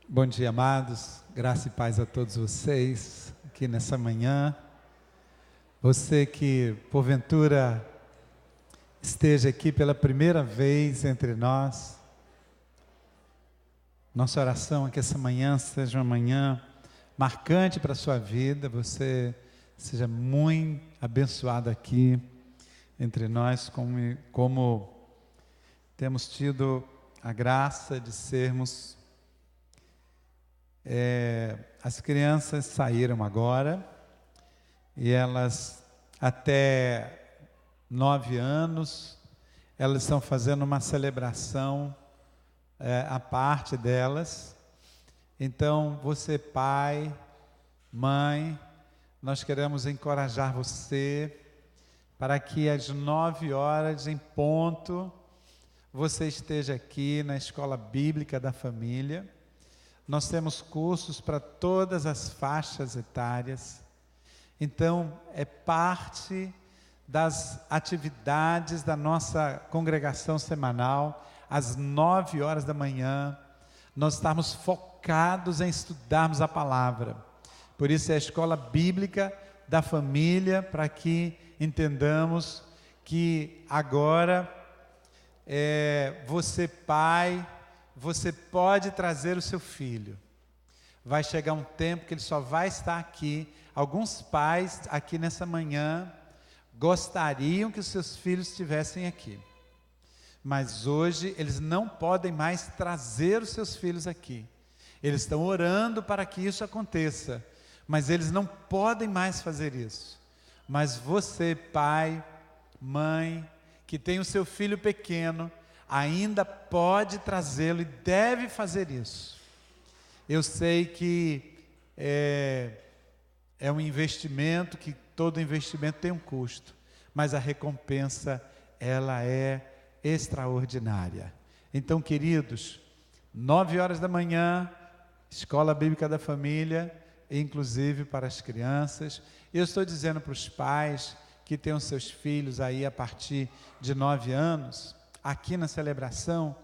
Bom dia, amados. Graça e paz a todos vocês aqui nessa manhã. Você que, porventura, esteja aqui pela primeira vez entre nós, nossa oração é que essa manhã seja uma manhã marcante para a sua vida, você seja muito abençoado aqui entre nós, como temos tido a graça de sermos. As crianças saíram agora e elas, até 9 anos, elas estão fazendo uma celebração à parte delas. Então, você pai, mãe, nós queremos encorajar você para que às 9 horas em ponto você esteja aqui na Escola Bíblica da Família. Nós temos cursos para todas as faixas etárias. Então, é parte das atividades da nossa congregação semanal, às 9 horas da manhã, nós estamos focados em estudarmos a palavra. Por isso é a Escola Bíblica da Família, para que entendamos que agora, você pai, você pode trazer o seu filho. Vai chegar um tempo que ele só vai estar aqui. Alguns pais aqui nessa manhã gostariam que os seus filhos estivessem aqui, mas hoje eles não podem mais trazer os seus filhos aqui. Eles estão orando para que isso aconteça, mas eles não podem mais fazer isso. Mas você, pai, mãe, que tem o seu filho pequeno, ainda pode trazê-lo e deve fazer isso. Eu sei que é um investimento, que todo investimento tem um custo, mas a recompensa, ela é extraordinária. Então, queridos, 9 horas da manhã, Escola Bíblica da Família, inclusive para as crianças. Eu estou dizendo para os pais que têm os seus filhos aí a partir de 9 anos, aqui na celebração,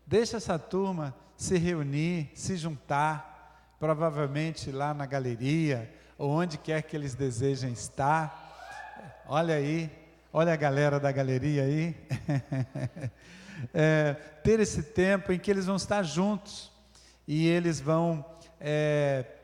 deixa essa turma se reunir, se juntar, provavelmente lá na galeria, ou onde quer que eles desejem estar. Olha aí, olha a galera da galeria aí. Ter esse tempo em que eles vão estar juntos, e eles vão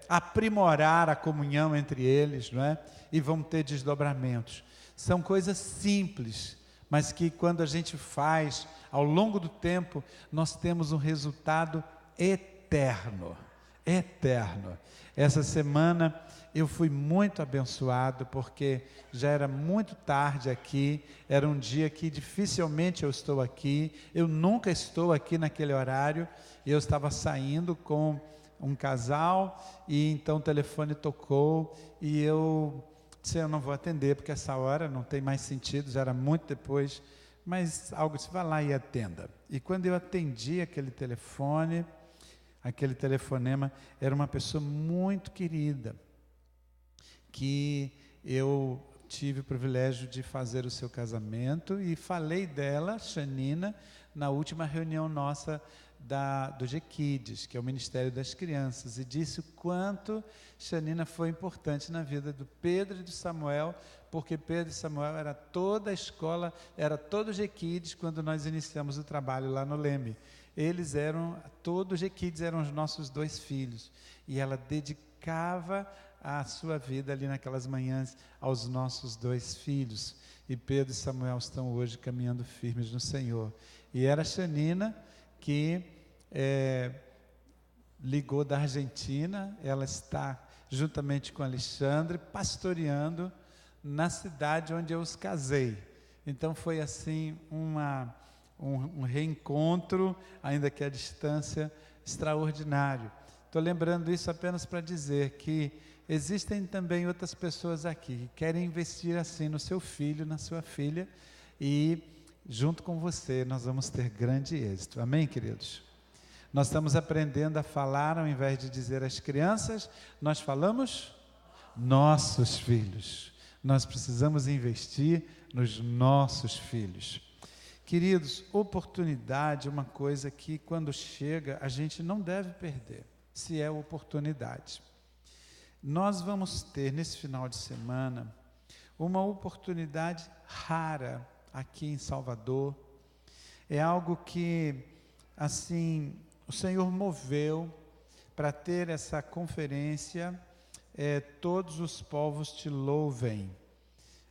aprimorar a comunhão entre eles, não é? E vão ter desdobramentos. São coisas simples, mas que quando a gente faz, ao longo do tempo, nós temos um resultado eterno, eterno. Essa semana eu fui muito abençoado, porque já era muito tarde aqui, era um dia que dificilmente eu estou aqui, eu nunca estou aqui naquele horário, e eu estava saindo com um casal, e então o telefone tocou, e eu disse, eu não vou atender, porque essa hora não tem mais sentido, já era muito depois, mas algo disse, vá lá e atenda. E quando eu atendi aquele telefone, aquele telefonema, era uma pessoa muito querida, que eu tive o privilégio de fazer o seu casamento, e falei dela, Xanina, na última reunião nossa do GKids, que é o Ministério das Crianças, e disse o quanto Xanina foi importante na vida do Pedro e do Samuel, porque Pedro e Samuel era toda a escola, era todo o GKids quando nós iniciamos o trabalho lá no Leme. Eles eram, todo o GKids eram os nossos 2 filhos, e ela dedicava a sua vida ali naquelas manhãs aos nossos 2 filhos, e Pedro e Samuel estão hoje caminhando firmes no Senhor. E era a Xanina que ligou da Argentina, ela está juntamente com Alexandre pastoreando na cidade onde eu os casei. Então foi assim um reencontro, ainda que à distância, extraordinário. Estou lembrando isso apenas para dizer que existem também outras pessoas aqui que querem investir assim no seu filho, na sua filha, e junto com você nós vamos ter grande êxito. Amém, queridos? Nós estamos aprendendo a falar, ao invés de dizer as crianças, nós falamos nossos filhos. Nós precisamos investir nos nossos filhos. Queridos, oportunidade é uma coisa que quando chega a gente não deve perder. se é oportunidade. Nós vamos ter nesse final de semana uma oportunidade rara aqui em Salvador. É algo que, assim, o Senhor moveu para ter essa conferência, Todos os Povos Te Louvem.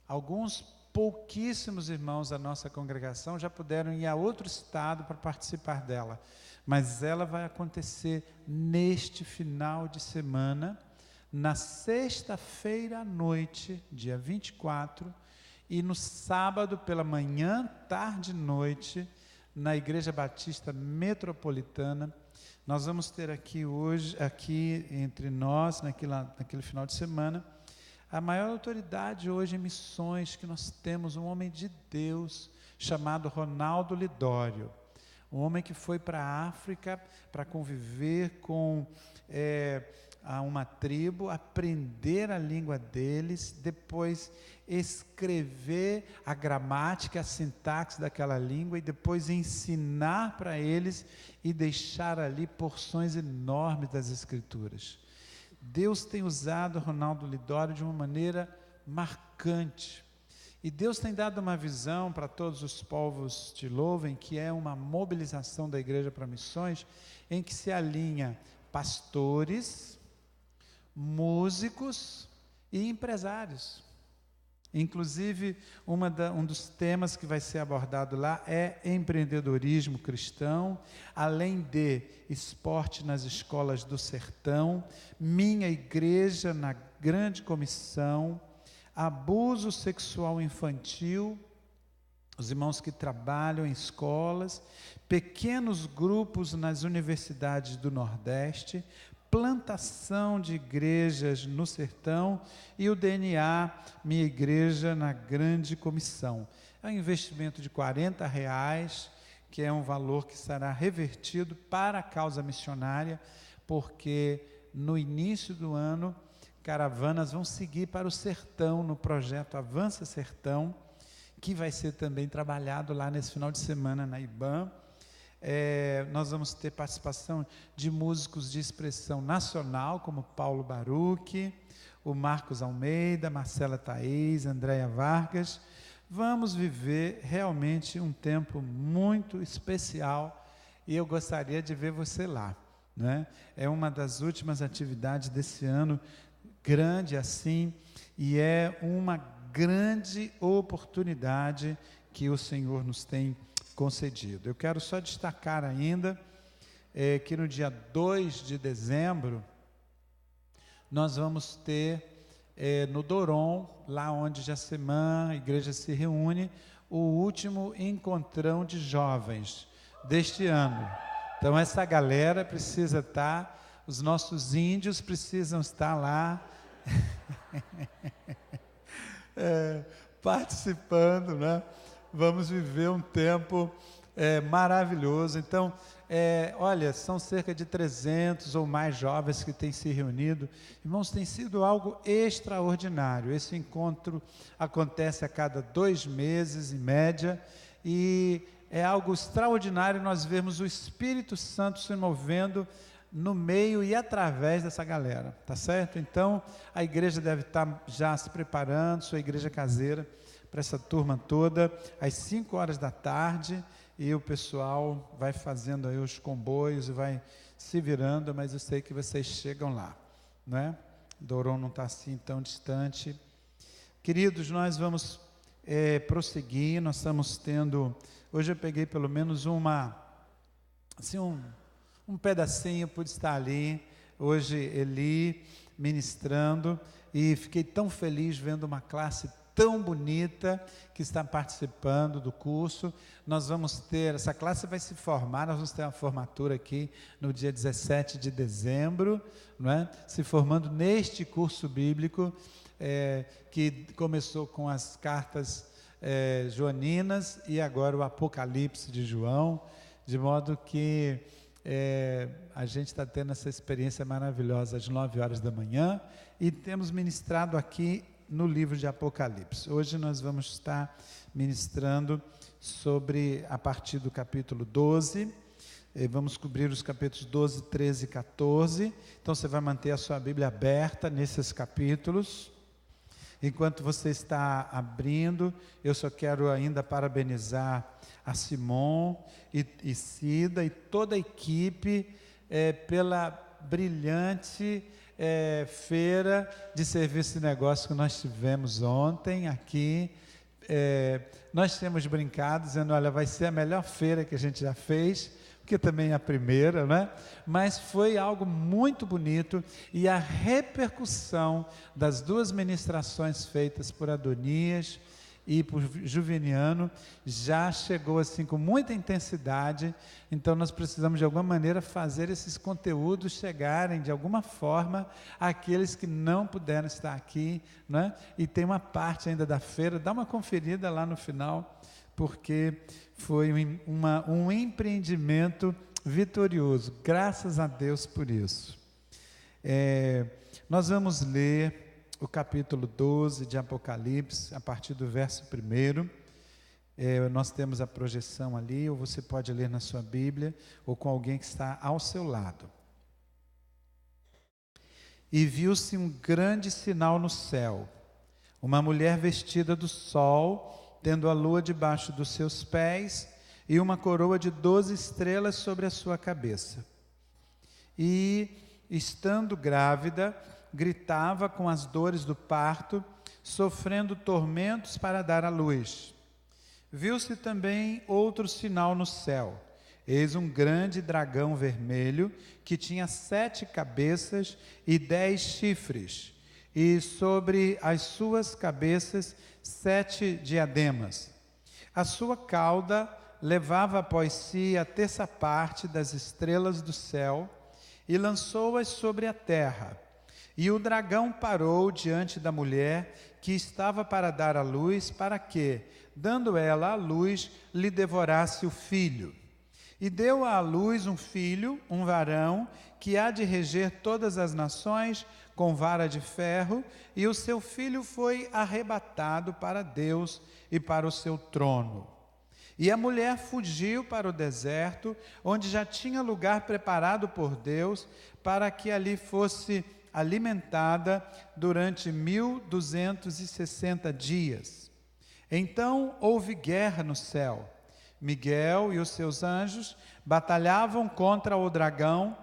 Alguns pouquíssimos irmãos da nossa congregação já puderam ir a outro estado para participar dela, mas ela vai acontecer neste final de semana, na sexta-feira à noite, dia 24, e no sábado pela manhã, tarde e noite, na Igreja Batista Metropolitana. Nós vamos ter aqui hoje, aqui entre nós, naquele final de semana, a maior autoridade hoje em missões que nós temos, um homem de Deus chamado Ronaldo Lidório, um homem que foi para a África para conviver com uma tribo, aprender a língua deles, depois escrever a gramática, a sintaxe daquela língua e depois ensinar para eles e deixar ali porções enormes das Escrituras. Deus tem usado Ronaldo Lidório de uma maneira marcante. E Deus tem dado uma visão para todos os povos te louvem, que é uma mobilização da igreja para missões, em que se alinha pastores, músicos e empresários. Inclusive, um dos temas que vai ser abordado lá é empreendedorismo cristão, além de esporte nas escolas do sertão, minha igreja na grande comissão, abuso sexual infantil, os irmãos que trabalham em escolas, pequenos grupos nas universidades do Nordeste, plantação de igrejas no sertão e o DNA, minha igreja na grande comissão. É um investimento de R$40, que é um valor que será revertido para a causa missionária, porque no início do ano, caravanas vão seguir para o sertão, no projeto Avança Sertão, que vai ser também trabalhado lá nesse final de semana na IBAM. Nós vamos ter participação de músicos de expressão nacional, como Paulo Baruch, o Marcos Almeida, Marcela Thaís, Andréia Vargas. Vamos viver realmente um tempo muito especial e eu gostaria de ver você lá, né? É uma das últimas atividades desse ano, grande assim, e é uma grande oportunidade que o Senhor nos tem concedido. Eu quero só destacar ainda que no dia 2 de dezembro nós vamos ter no Doron, lá onde Jacemã, a igreja se reúne, o último encontrão de jovens deste ano. Então essa galera precisa estar, os nossos índios precisam estar lá participando, né? Vamos viver um tempo maravilhoso. Então, olha, são cerca de 300 ou mais jovens que têm se reunido. Irmãos, tem sido algo extraordinário. Esse encontro acontece a cada 2 meses, em média, e é algo extraordinário nós vermos o Espírito Santo se movendo no meio e através dessa galera, tá certo? Então, a igreja deve estar já se preparando, sua igreja caseira, para essa turma toda, às 5 horas da tarde, e o pessoal vai fazendo aí os comboios e vai se virando, mas eu sei que vocês chegam lá, né? Doron não está assim tão distante. Queridos, nós vamos prosseguir, nós estamos tendo, hoje eu peguei pelo menos um pedacinho, pude estar ali, hoje Eli ministrando, e fiquei tão feliz vendo uma classe tão bonita que está participando do curso. Nós vamos ter, essa classe vai se formar, nós vamos ter uma formatura aqui no dia 17 de dezembro, não é? Se formando neste curso bíblico, que começou com as cartas joaninas e agora o Apocalipse de João, de modo que a gente está tendo essa experiência maravilhosa às 9 horas da manhã e temos ministrado aqui no livro de Apocalipse. Hoje nós vamos estar ministrando sobre, a partir do capítulo 12, Vamos cobrir os capítulos 12, 13 e 14. Então você vai manter a sua Bíblia aberta nesses capítulos. Enquanto você está abrindo, eu só quero ainda parabenizar a Simon e Cida e toda a equipe pela brilhante feira de serviço e negócio que nós tivemos ontem aqui. Nós temos brincado, dizendo, olha, vai ser a melhor feira que a gente já fez, porque também é a primeira, né? Mas foi algo muito bonito, e a repercussão das duas ministrações feitas por Adonias e por Juveniano já chegou assim com muita intensidade. Então nós precisamos de alguma maneira fazer esses conteúdos chegarem de alguma forma àqueles que não puderam estar aqui, né? E tem uma parte ainda da feira, dá uma conferida lá no final, porque foi um empreendimento vitorioso, graças a Deus por isso. Nós vamos ler o capítulo 12 de Apocalipse, a partir do verso 1. Nós temos a projeção ali, ou você pode ler na sua Bíblia, ou com alguém que está ao seu lado. E viu-se um grande sinal no céu, uma mulher vestida do sol, tendo a lua debaixo dos seus pés, e uma coroa de 12 estrelas sobre a sua cabeça. E, estando grávida, gritava com as dores do parto, sofrendo tormentos para dar à luz. Viu-se também outro sinal no céu. Eis um grande dragão vermelho, que tinha 7 cabeças e 10 chifres, e sobre as suas cabeças 7 diademas. A sua cauda levava após si a terça parte das estrelas do céu, e lançou-as sobre a terra. E o dragão parou diante da mulher que estava para dar à luz, para que, dando ela à luz, lhe devorasse o filho. E deu à luz um filho, um varão, que há de reger todas as nações com vara de ferro, e o seu filho foi arrebatado para Deus e para o seu trono. E a mulher fugiu para o deserto, onde já tinha lugar preparado por Deus, para que ali fosse alimentada durante 1260 dias. Então houve guerra no céu. Miguel e os seus anjos batalhavam contra o dragão,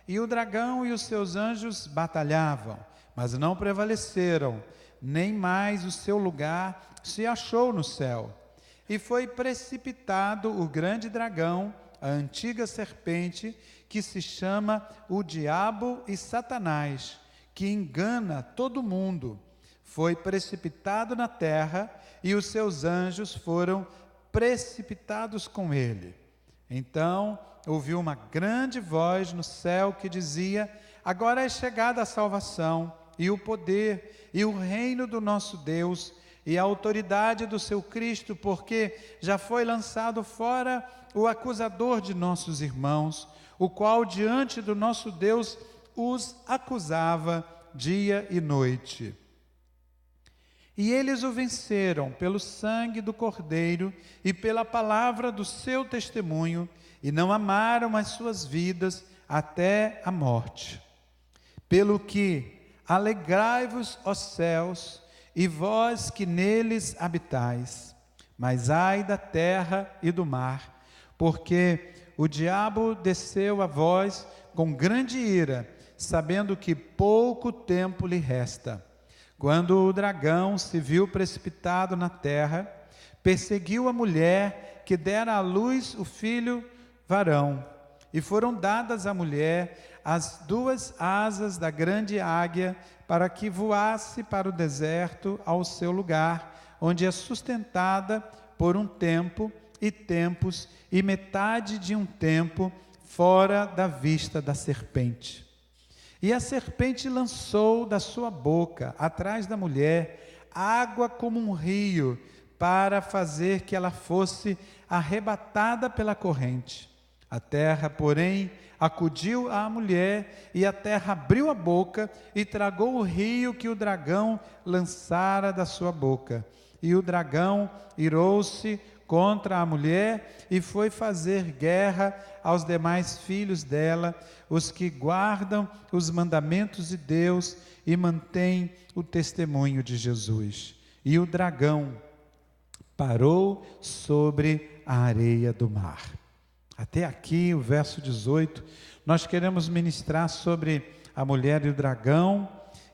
e o dragão e os seus anjos batalhavam, mas não prevaleceram, nem mais o seu lugar se achou no céu. E foi precipitado o grande dragão, a antiga serpente, que se chama o Diabo e Satanás, que engana todo mundo. Foi precipitado na terra, e os seus anjos foram precipitados com ele. Então ouviu uma grande voz no céu que dizia: agora é chegada a salvação, e o poder, e o reino do nosso Deus, e a autoridade do seu Cristo, porque já foi lançado fora o acusador de nossos irmãos, o qual diante do nosso Deus os acusava dia e noite. E eles o venceram pelo sangue do Cordeiro e pela palavra do seu testemunho, e não amaram as suas vidas até a morte. Pelo que, alegrai-vos, ó céus, e vós que neles habitais, mas ai da terra e do mar, porque o diabo desceu a vós com grande ira, sabendo que pouco tempo lhe resta. Quando o dragão se viu precipitado na terra, perseguiu a mulher que dera à luz o filho varão, e foram dadas à mulher as 2 asas da grande águia, para que voasse para o deserto ao seu lugar, onde é sustentada por um tempo e tempos, e metade de um tempo, fora da vista da serpente. E a serpente lançou da sua boca, atrás da mulher, água como um rio, para fazer que ela fosse arrebatada pela corrente. A terra, porém, acudiu à mulher, e a terra abriu a boca e tragou o rio que o dragão lançara da sua boca. E o dragão irou-se contra a mulher e foi fazer guerra aos demais filhos dela, os que guardam os mandamentos de Deus e mantêm o testemunho de Jesus. E o dragão parou sobre a areia do mar. Até aqui, o verso 18, nós queremos ministrar sobre a mulher e o dragão,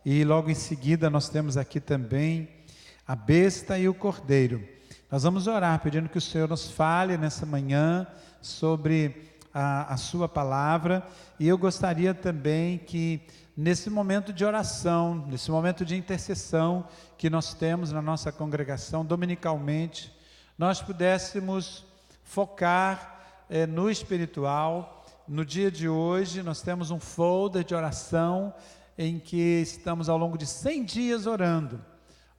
e logo em seguida nós temos aqui também a besta e o cordeiro. Nós vamos orar pedindo que o Senhor nos fale nessa manhã sobre a sua palavra, e eu gostaria também que nesse momento de oração, nesse momento de intercessão que nós temos na nossa congregação dominicalmente, nós pudéssemos focar no espiritual. No dia de hoje nós temos um folder de oração em que estamos ao longo de 100 dias orando.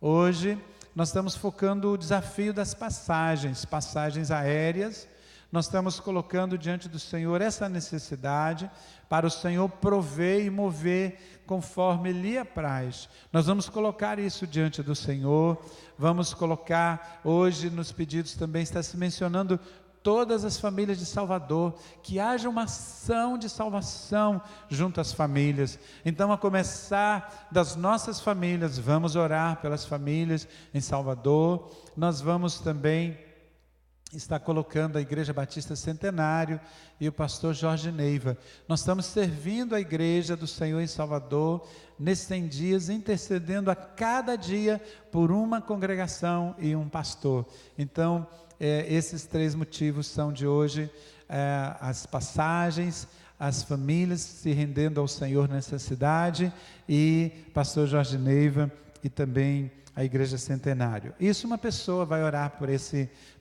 Hoje nós estamos focando o desafio das passagens aéreas. Nós estamos colocando diante do Senhor essa necessidade, para o Senhor prover e mover conforme lhe apraz. Nós vamos colocar isso diante do Senhor, vamos colocar hoje nos pedidos também, está se mencionando todas as famílias de Salvador, que haja uma ação de salvação junto às famílias. Então, a começar das nossas famílias, vamos orar pelas famílias em Salvador. Nós vamos também estar colocando a Igreja Batista Centenário e o pastor Jorge Neiva. Nós estamos servindo a Igreja do Senhor em Salvador nesses 100 dias, intercedendo a cada dia por uma congregação e um pastor. Então, esses 3 motivos são de hoje, as passagens, as famílias se rendendo ao Senhor nessa cidade, e pastor Jorge Neiva e também a Igreja Centenário. Isso, uma pessoa vai orar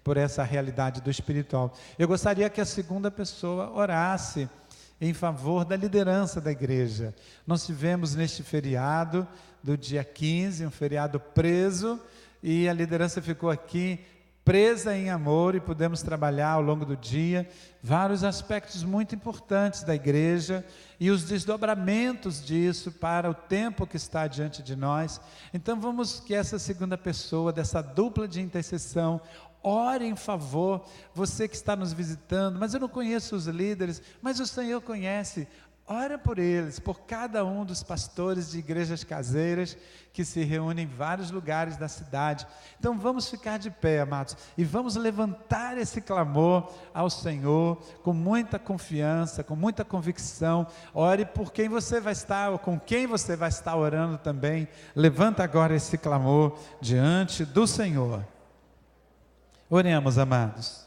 por essa realidade do espiritual. Eu gostaria que a segunda pessoa orasse em favor da liderança da igreja. Nós tivemos neste feriado do dia 15, um feriado preso, e a liderança ficou aqui presa em amor, e pudemos trabalhar ao longo do dia vários aspectos muito importantes da igreja e os desdobramentos disso para o tempo que está diante de nós. Então vamos que essa segunda pessoa dessa dupla de intercessão ore em favor. Você que está nos visitando, mas eu não conheço os líderes, mas o Senhor conhece. Ora por eles, por cada um dos pastores de igrejas caseiras que se reúnem em vários lugares da cidade. Então vamos ficar de pé, amados, e vamos levantar esse clamor ao Senhor com muita confiança, com muita convicção. Ore por quem você vai estar, ou com quem você vai estar orando também. Levanta agora esse clamor diante do Senhor. Oremos, amados.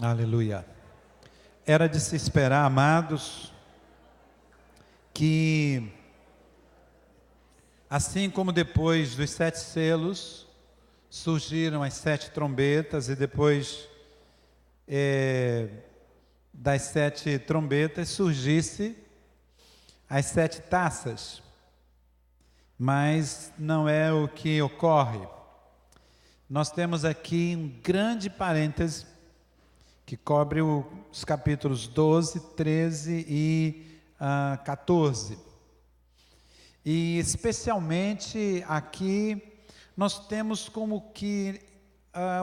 Aleluia. Era de se esperar, amados, que assim como depois dos 7 selos surgiram as 7 trombetas e depois das 7 trombetas surgisse as 7 taças, mas não é o que ocorre. Nós temos aqui um grande parêntese que cobre os capítulos 12, 13 e 14. E especialmente aqui nós temos como que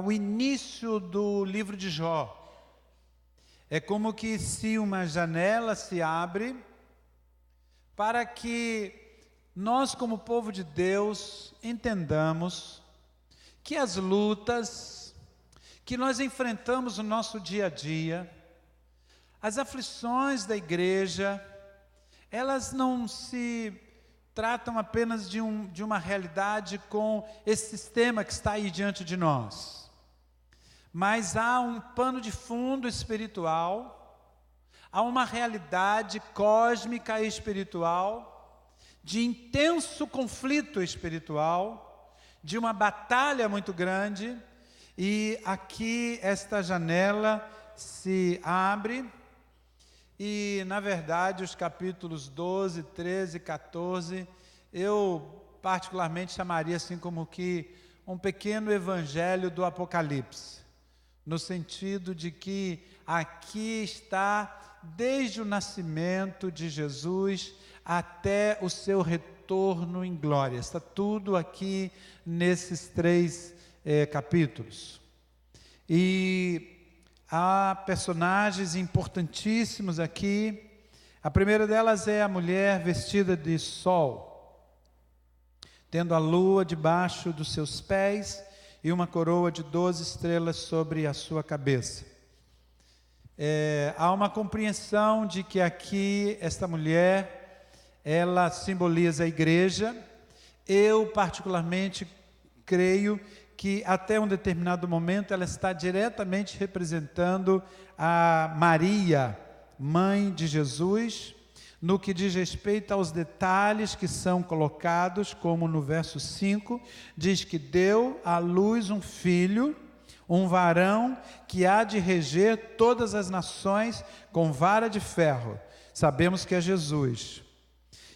o início do livro de Jó. É como que se uma janela se abre para que nós, como povo de Deus, entendamos que as lutas que nós enfrentamos no nosso dia a dia, as aflições da igreja, elas não se tratam apenas de uma realidade com esse sistema que está aí diante de nós. Mas há um pano de fundo espiritual, há uma realidade cósmica e espiritual, de intenso conflito espiritual, de uma batalha muito grande, e aqui esta janela se abre, e na verdade os capítulos 12, 13 e 14, eu particularmente chamaria assim como que um pequeno evangelho do Apocalipse. No sentido de que aqui está desde o nascimento de Jesus até o seu retorno em glória. Está tudo aqui nesses 3 capítulos. E há personagens importantíssimos aqui. A primeira delas é a mulher vestida de sol, tendo a lua debaixo dos seus pés e uma coroa de 12 estrelas sobre a sua cabeça. Há uma compreensão de que aqui esta mulher, ela simboliza a igreja. Eu particularmente creio que até um determinado momento ela está diretamente representando a Maria, mãe de Jesus, no que diz respeito aos detalhes que são colocados, como no verso 5, diz que deu à luz um filho, um varão, que há de reger todas as nações com vara de ferro. Sabemos que é Jesus.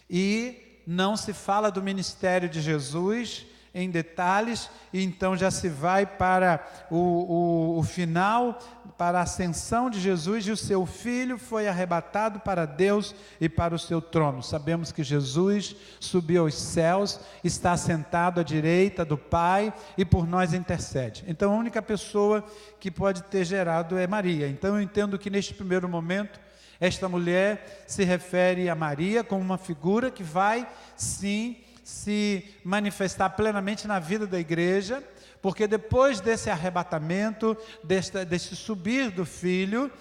E não se fala do ministério de Jesus em detalhes, e então já se vai para o final, para a ascensão de Jesus, e o seu filho foi arrebatado para Deus e para o seu trono. Sabemos que Jesus subiu aos céus, está sentado à direita do Pai e por nós intercede. Então a única pessoa que pode ter gerado é Maria. Então eu entendo que neste primeiro momento esta mulher se refere a Maria como uma figura que vai sim se manifestar plenamente na vida da igreja, porque depois desse arrebatamento, desse subir do filho,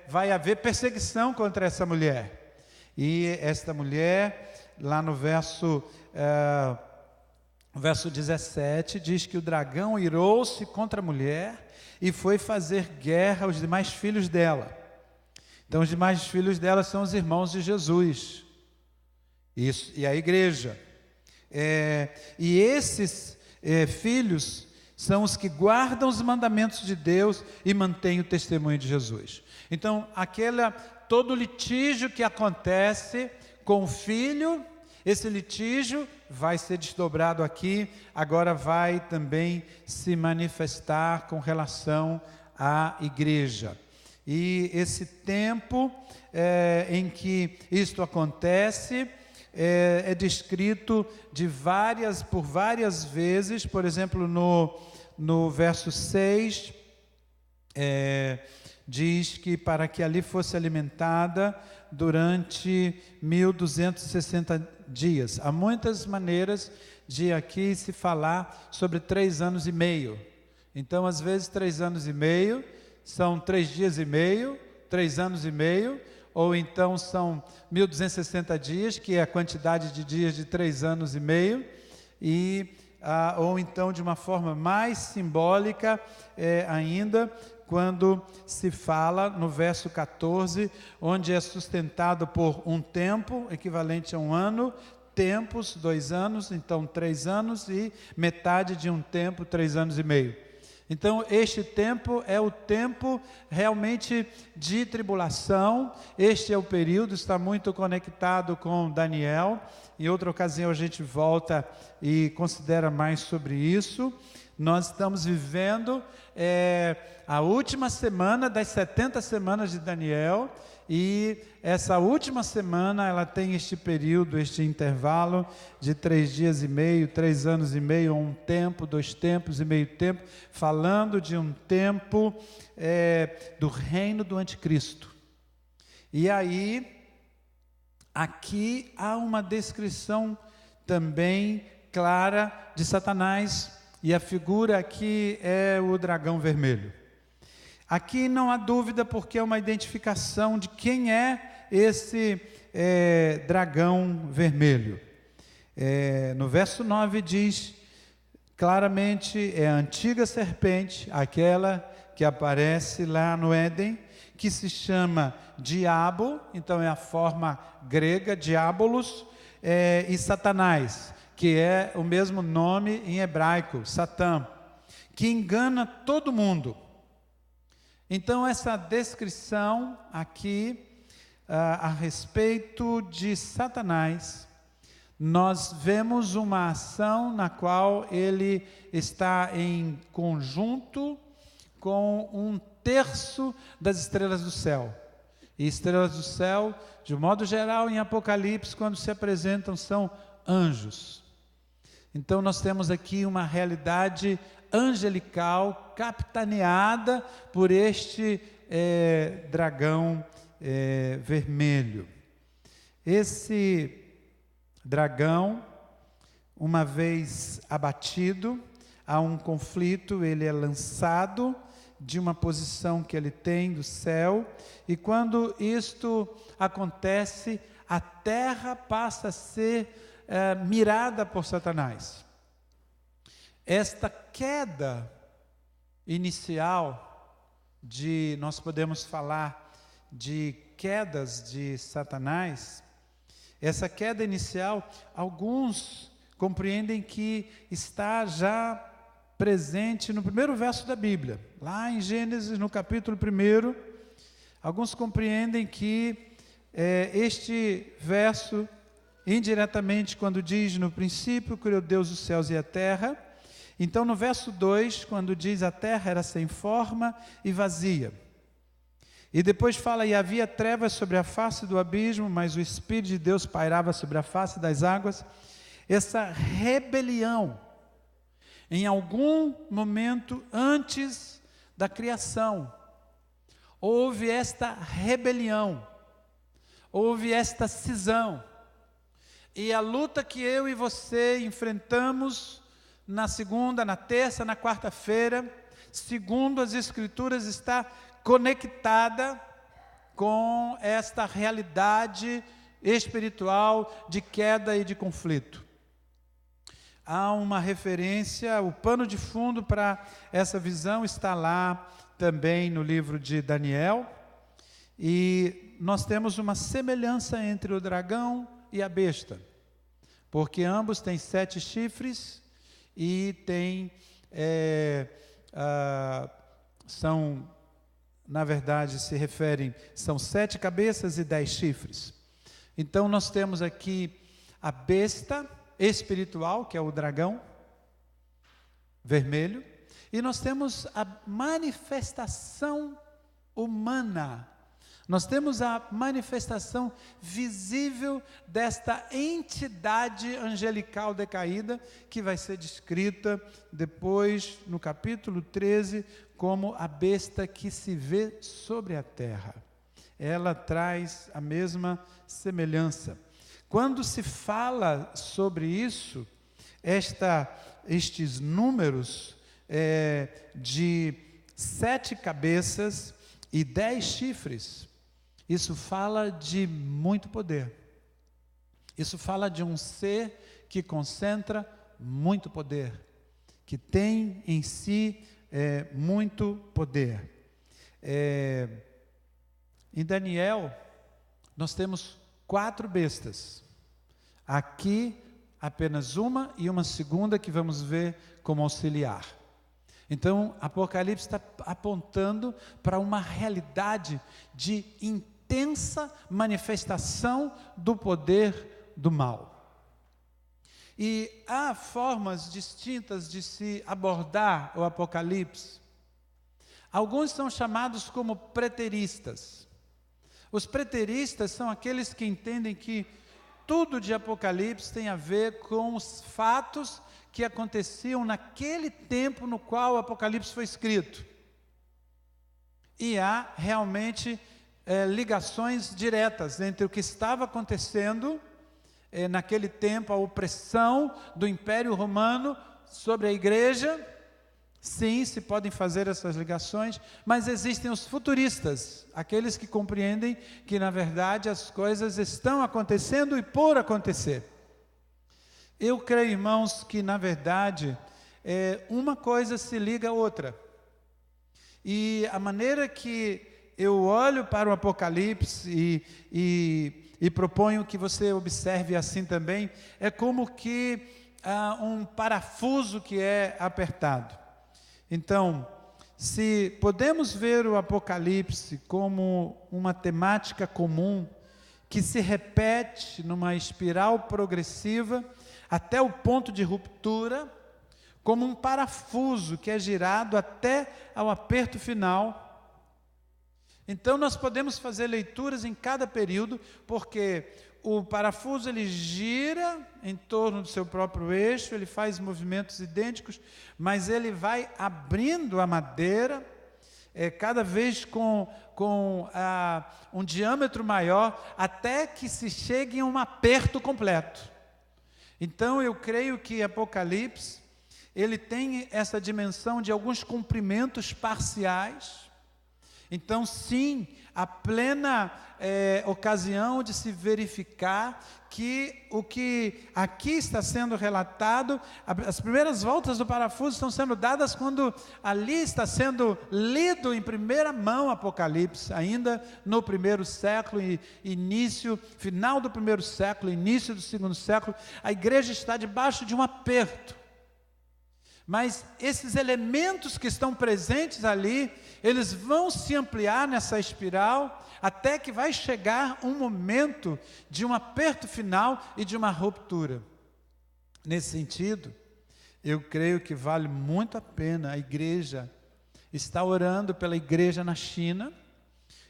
vai haver perseguição contra essa mulher. E esta mulher, lá no verso 17, diz que o dragão irou-se contra a mulher e foi fazer guerra aos demais filhos dela. Então os demais filhos dela são os irmãos de Jesus. Isso, e a igreja. E esses filhos são os que guardam os mandamentos de Deus e mantêm o testemunho de Jesus. Então, todo litígio que acontece com o filho, esse litígio vai ser desdobrado aqui, agora vai também se manifestar com relação à igreja. E esse tempo em que isto acontece é descrito por várias vezes. Por exemplo, no verso 6, diz que para que ali fosse alimentada durante 1260 dias. Há muitas maneiras de aqui se falar sobre 3 anos e meio. Então, às vezes, 3 anos e meio são 3 dias e meio, 3 anos e meio, ou então são 1260 dias, que é a quantidade de dias de 3 anos e meio, ou então de uma forma mais simbólica ainda, quando se fala no verso 14, onde é sustentado por um tempo, equivalente a um ano, tempos, 2 anos, então 3 anos, e metade de um tempo, 3 anos e meio. Então, este tempo é o tempo realmente de tribulação. Este é o período, está muito conectado com Daniel. Em outra ocasião a gente volta e considera mais sobre isso. Nós estamos vivendo a última semana das 70 semanas de Daniel, e essa última semana ela tem este período, este intervalo de 3 dias e meio, 3 anos e meio, um tempo, 2 tempos e meio tempo, falando de um tempo do reino do anticristo. E aí, aqui há uma descrição também clara de Satanás, e a figura aqui é o dragão vermelho. Aqui não há dúvida, porque é uma identificação de quem é esse dragão vermelho. No verso 9 diz claramente, é a antiga serpente, aquela que aparece lá no Éden, que se chama Diabo, então é a forma grega, Diabolos, e Satanás, que é o mesmo nome em hebraico, Satã, que engana todo mundo. Então, essa descrição aqui a respeito de Satanás, nós vemos uma ação na qual ele está em conjunto com 1/3 das estrelas do céu. E estrelas do céu, de um modo geral, em Apocalipse, quando se apresentam, são anjos. Então, nós temos aqui uma realidade angelical, capitaneada por este dragão vermelho. Esse dragão, uma vez abatido, há um conflito, ele é lançado de uma posição que ele tem do céu, e quando isto acontece, a terra passa a ser mirada por Satanás. Esta queda inicial nós podemos falar de quedas de Satanás. Essa queda inicial, alguns compreendem que está já presente no primeiro verso da Bíblia, lá em Gênesis, no capítulo 1. Alguns compreendem que este verso, indiretamente, quando diz: no princípio criou Deus os céus e a terra. Então, no verso 2, quando diz: a terra era sem forma e vazia. E depois fala: e havia trevas sobre a face do abismo, mas o Espírito de Deus pairava sobre a face das águas. Essa rebelião, em algum momento antes da criação, houve esta rebelião, houve esta cisão. E a luta que eu e você enfrentamos na segunda, na terça, na quarta-feira, segundo as Escrituras, está conectada com esta realidade espiritual de queda e de conflito. Há uma referência, o pano de fundo para essa visão está lá também no livro de Daniel, e nós temos uma semelhança entre o dragão e a besta, porque ambos têm 7 chifres, e tem, são, na verdade, se referem, são 7 cabeças e 10 chifres. Então, nós temos aqui a besta espiritual, que é o dragão vermelho, e nós temos a manifestação humana. Nós temos a manifestação visível desta entidade angelical decaída, que vai ser descrita depois no capítulo 13 como a besta que se vê sobre a terra. Ela traz a mesma semelhança. Quando se fala sobre isso, estes números de 7 cabeças e 10 chifres, isso fala de muito poder. Isso fala de um ser que concentra muito poder, que tem em si muito poder. Em Daniel, nós temos 4 bestas. Aqui, apenas uma e uma segunda que vamos ver como auxiliar. Então, Apocalipse está apontando para uma realidade de intensa manifestação do poder do mal. E há formas distintas de se abordar o Apocalipse. Alguns são chamados como preteristas. Os preteristas são aqueles que entendem que tudo de Apocalipse tem a ver com os fatos que aconteciam naquele tempo no qual o Apocalipse foi escrito. E há realmente ligações diretas entre o que estava acontecendo naquele tempo, a opressão do Império Romano sobre a igreja. Sim, se podem fazer essas ligações, mas existem os futuristas, aqueles que compreendem que na verdade as coisas estão acontecendo e por acontecer. Eu creio, irmãos, que na verdade uma coisa se liga à outra. E a maneira que eu olho para o Apocalipse e proponho que você observe assim também, é como que um parafuso que é apertado. Então, se podemos ver o Apocalipse como uma temática comum, que se repete numa espiral progressiva, até o ponto de ruptura, como um parafuso que é girado até ao aperto final. Então nós podemos fazer leituras em cada período, porque o parafuso ele gira em torno do seu próprio eixo, ele faz movimentos idênticos, mas ele vai abrindo a madeira, cada vez com um diâmetro maior, até que se chegue a um aperto completo. Então eu creio que Apocalipse, ele tem essa dimensão de alguns comprimentos parciais. Então sim, a plena ocasião de se verificar que o que aqui está sendo relatado, as primeiras voltas do parafuso estão sendo dadas quando ali está sendo lido em primeira mão Apocalipse, ainda no primeiro século, final do primeiro século, início do segundo século, a igreja está debaixo de um aperto. Mas esses elementos que estão presentes ali, eles vão se ampliar nessa espiral, até que vai chegar um momento de um aperto final e de uma ruptura. Nesse sentido, eu creio que vale muito a pena a igreja estar orando pela igreja na China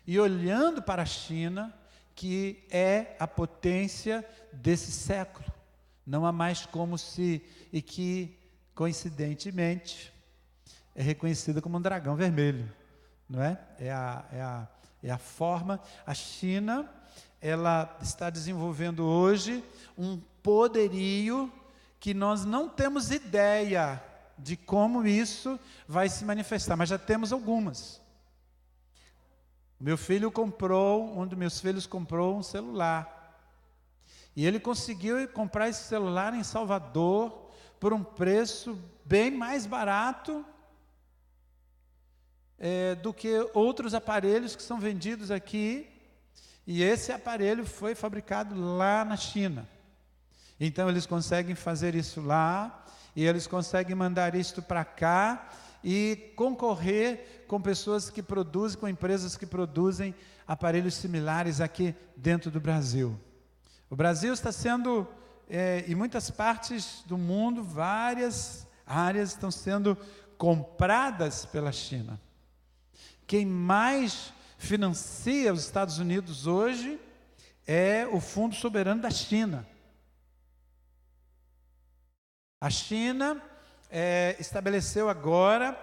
e olhando para a China, que é a potência desse século. Não há mais como se, e que coincidentemente é reconhecida como um dragão vermelho, não é? É a forma. A China, ela está desenvolvendo hoje um poderio que nós não temos ideia de como isso vai se manifestar, mas já temos algumas. Um dos meus filhos comprou um celular, e ele conseguiu comprar esse celular em Salvador por um preço bem mais barato do que outros aparelhos que são vendidos aqui, e esse aparelho foi fabricado lá na China. Então eles conseguem fazer isso lá, e eles conseguem mandar isto para cá, e concorrer com pessoas que produzem, com empresas que produzem aparelhos similares aqui dentro do Brasil. O Brasil está sendo, em muitas partes do mundo, várias áreas estão sendo compradas pela China. Quem mais financia os Estados Unidos hoje é o Fundo Soberano da China. A China estabeleceu agora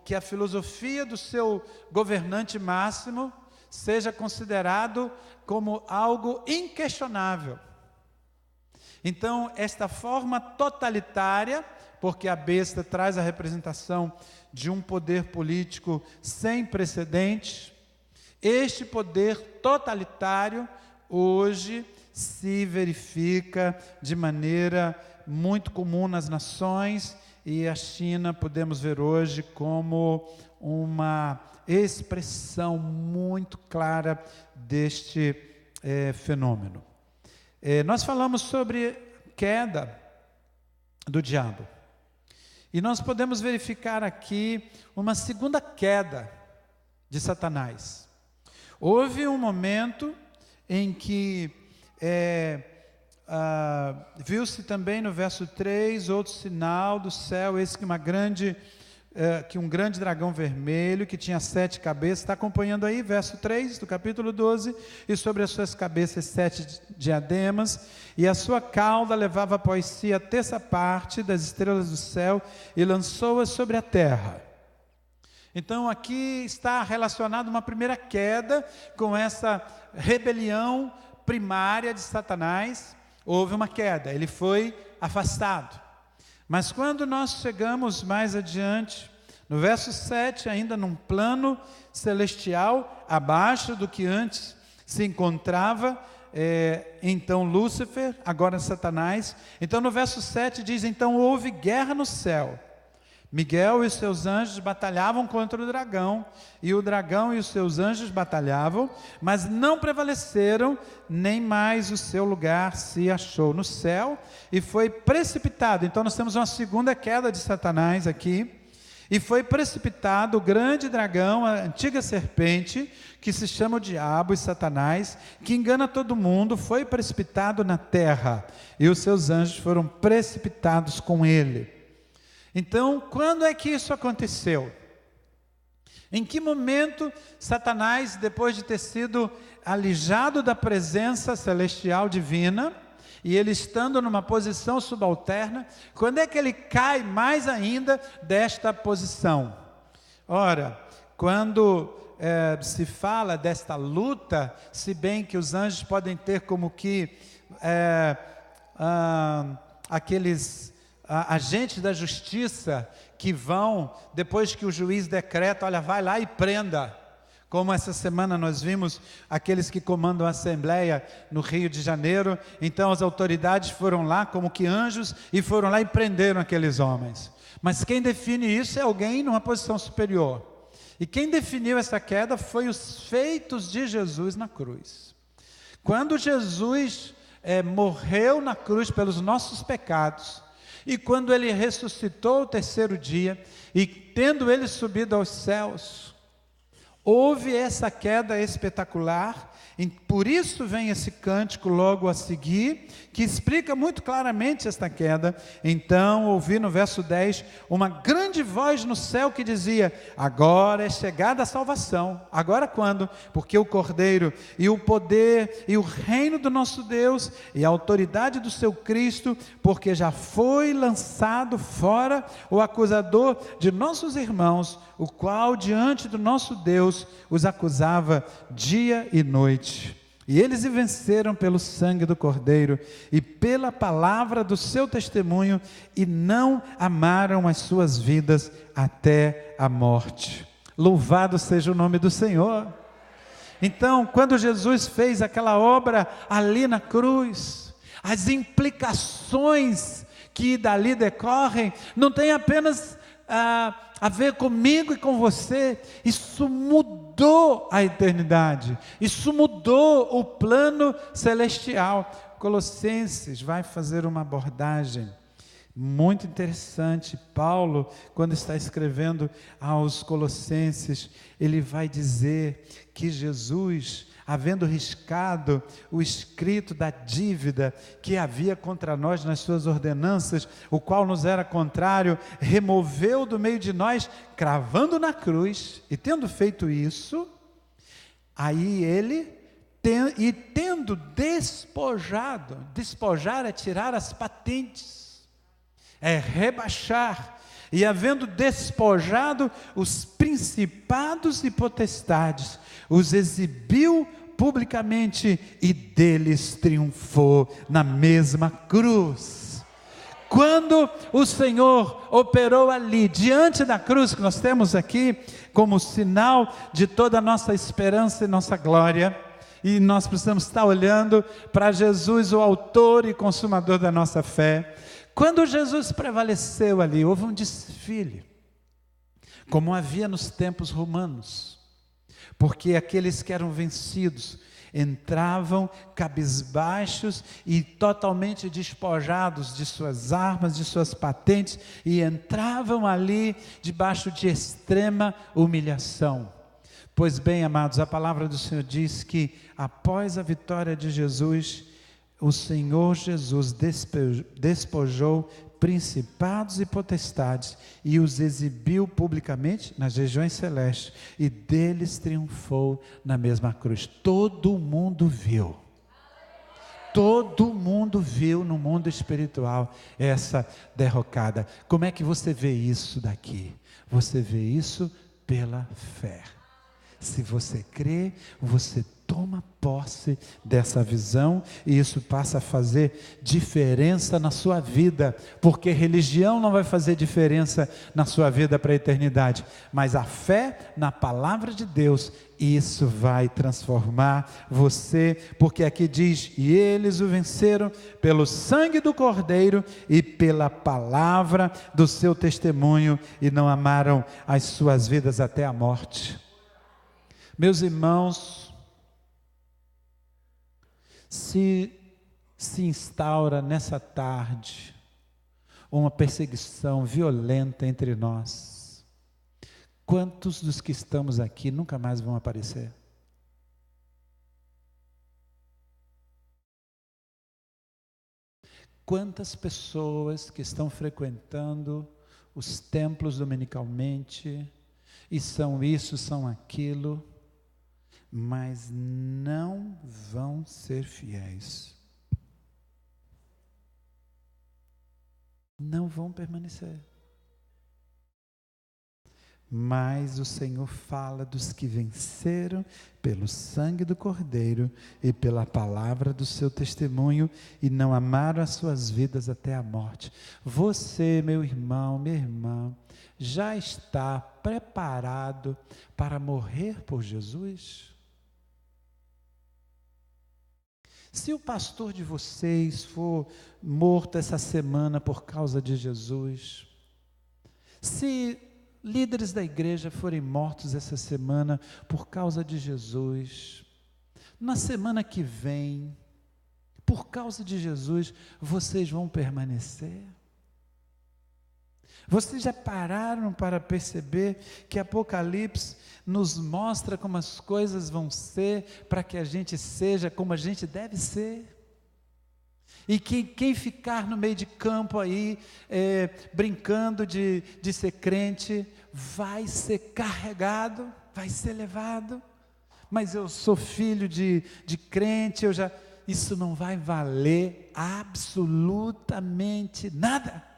que a filosofia do seu governante máximo seja considerado como algo inquestionável. Então, esta forma totalitária, porque a besta traz a representação de um poder político sem precedentes, este poder totalitário hoje se verifica de maneira muito comum nas nações e a China podemos ver hoje como uma expressão muito clara deste fenômeno. Nós falamos sobre queda do diabo. E nós podemos verificar aqui uma segunda queda de Satanás. Houve um momento em que viu-se também no verso 3, outro sinal do céu, eis que um grande dragão vermelho, que tinha 7 cabeças, está acompanhando aí, verso 3 do capítulo 12, e sobre as suas cabeças 7 diademas, e a sua cauda levava após si a terça parte das estrelas do céu, e lançou-as sobre a terra. Então aqui está relacionado uma primeira queda, com essa rebelião primária de Satanás. Houve uma queda, ele foi afastado. Mas quando nós chegamos mais adiante, no verso 7, ainda num plano celestial, abaixo do que antes se encontrava, então Lúcifer, agora Satanás. Então no verso 7 diz, então houve guerra no céu. Miguel e os seus anjos batalhavam contra o dragão, e o dragão e os seus anjos batalhavam, mas não prevaleceram, nem mais o seu lugar se achou no céu, e foi precipitado. Então nós temos uma segunda queda de Satanás aqui, e foi precipitado o grande dragão, a antiga serpente, que se chama o diabo e Satanás, que engana todo mundo, foi precipitado na terra, e os seus anjos foram precipitados com ele. Então, quando é que isso aconteceu? Em que momento Satanás, depois de ter sido alijado da presença celestial divina, e ele estando numa posição subalterna, quando é que ele cai mais ainda desta posição? Ora, quando se fala desta luta, se bem que os anjos podem ter como que aqueles agentes da justiça que vão, depois que o juiz decreta, olha, vai lá e prenda, como essa semana nós vimos aqueles que comandam a Assembleia no Rio de Janeiro. Então as autoridades foram lá como que anjos e foram lá e prenderam aqueles homens. Mas quem define isso é alguém numa posição superior. E quem definiu essa queda foi os feitos de Jesus na cruz. Quando Jesus morreu na cruz pelos nossos pecados, e quando ele ressuscitou o terceiro dia, e tendo ele subido aos céus, houve essa queda espetacular, e por isso vem esse cântico logo a seguir, que explica muito claramente esta queda. Então ouvi no verso 10, uma grande voz no céu que dizia, agora é chegada a salvação. Agora quando? Porque o Cordeiro, e o poder, e o reino do nosso Deus, e a autoridade do seu Cristo, porque já foi lançado fora o acusador de nossos irmãos, o qual diante do nosso Deus os acusava dia e noite. E eles o venceram pelo sangue do Cordeiro e pela palavra do seu testemunho, e não amaram as suas vidas até a morte. Louvado seja o nome do Senhor. Então, quando Jesus fez aquela obra ali na cruz, as implicações que dali decorrem, não tem apenas a ver comigo e com você, isso mudou a eternidade, isso mudou o plano celestial. Colossenses vai fazer uma abordagem muito interessante. Paulo, quando está escrevendo aos Colossenses, ele vai dizer que Jesus, havendo riscado o escrito da dívida que havia contra nós nas suas ordenanças, o qual nos era contrário, removeu do meio de nós, cravando na cruz. E tendo feito isso, aí ele, tendo despojado, despojar é tirar as patentes, é rebaixar, e havendo despojado os principados e potestades, os exibiu publicamente, e deles triunfou na mesma cruz. Quando o Senhor operou ali, diante da cruz, que nós temos aqui como sinal de toda a nossa esperança e nossa glória, e nós precisamos estar olhando para Jesus, o autor e consumador da nossa fé. Quando Jesus prevaleceu ali, houve um desfile, como havia nos tempos romanos, porque aqueles que eram vencidos entravam cabisbaixos e totalmente despojados de suas armas, de suas patentes, e entravam ali debaixo de extrema humilhação. Pois bem, amados, a palavra do Senhor diz que após a vitória de Jesus, o Senhor Jesus despojou principados e potestades e os exibiu publicamente nas regiões celestes, e deles triunfou na mesma cruz. Todo mundo viu no mundo espiritual essa derrocada. Como é que você vê isso daqui? Você vê isso pela fé. Se você crê, você toma posse dessa visão, e isso passa a fazer diferença na sua vida, porque religião não vai fazer diferença na sua vida para a eternidade, mas a fé na palavra de Deus, isso vai transformar você, porque aqui diz: e eles o venceram pelo sangue do Cordeiro e pela palavra do seu testemunho, e não amaram as suas vidas até a morte. Meus irmãos, se instaura nessa tarde uma perseguição violenta entre nós, quantos dos que estamos aqui nunca mais vão aparecer? Quantas pessoas que estão frequentando os templos dominicalmente, e são isso, são aquilo, mas não vão ser fiéis, não vão permanecer. Mas o Senhor fala dos que venceram pelo sangue do Cordeiro e pela palavra do seu testemunho, e não amaram as suas vidas até a morte. Você, meu irmão, minha irmã, já está preparado para morrer por Jesus? Se o pastor de vocês for morto essa semana por causa de Jesus, se líderes da igreja forem mortos essa semana por causa de Jesus, na semana que vem, por causa de Jesus, vocês vão permanecer? Vocês já pararam para perceber que Apocalipse nos mostra como as coisas vão ser para que a gente seja como a gente deve ser? E que quem ficar no meio de campo aí, brincando de ser crente, vai ser carregado, vai ser levado. Mas eu sou filho de crente, isso não vai valer absolutamente nada.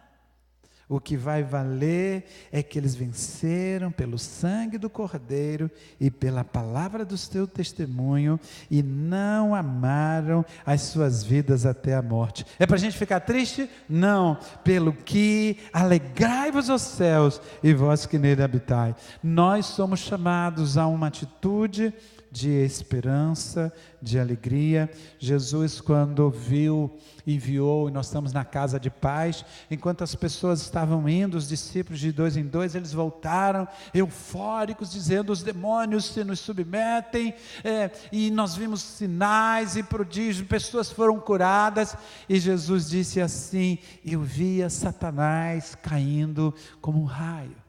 O que vai valer é que eles venceram pelo sangue do Cordeiro e pela palavra do seu testemunho, e não amaram as suas vidas até a morte. É para a gente ficar triste? Não. Pelo que alegrai-vos os céus, e vós que nele habitai. Nós somos chamados a uma atitude de esperança, de alegria. Jesus, quando enviou, e nós estamos na casa de paz, enquanto as pessoas estavam indo, os discípulos de 2 em 2, eles voltaram eufóricos, dizendo: os demônios se nos submetem, e nós vimos sinais e prodígios, pessoas foram curadas, e Jesus disse assim: eu via Satanás caindo como um raio.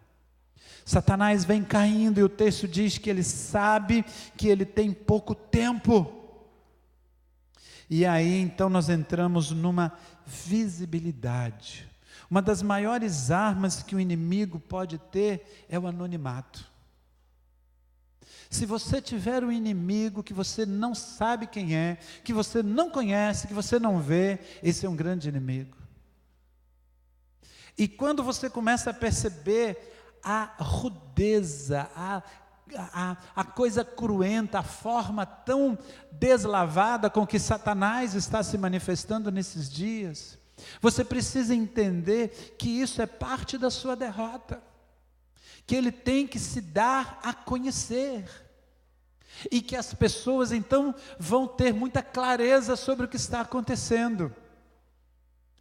Satanás vem caindo, e o texto diz que ele sabe que ele tem pouco tempo. E aí então nós entramos numa visibilidade. Uma das maiores armas que o inimigo pode ter é o anonimato. Se você tiver um inimigo que você não sabe quem é, que você não conhece, que você não vê, esse é um grande inimigo. E quando você começa a perceber a rudeza, a coisa cruenta, a forma tão deslavada com que Satanás está se manifestando nesses dias, você precisa entender que isso é parte da sua derrota, que ele tem que se dar a conhecer, e que as pessoas então vão ter muita clareza sobre o que está acontecendo.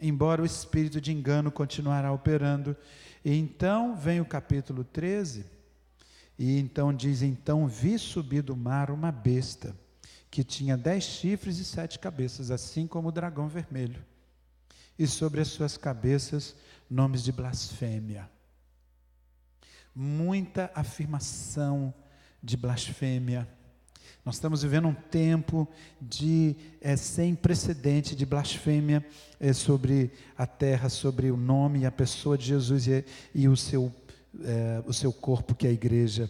embora o espírito de engano continuará operando. E então vem o capítulo 13, e então diz: então vi subir do mar uma besta, que tinha 10 chifres e 7 cabeças, assim como o dragão vermelho, e sobre as suas cabeças nomes de blasfêmia. Muita afirmação de blasfêmia. Nós estamos vivendo um tempo sem precedente de blasfêmia sobre a terra, sobre o nome e a pessoa de Jesus e o seu corpo, que é a igreja.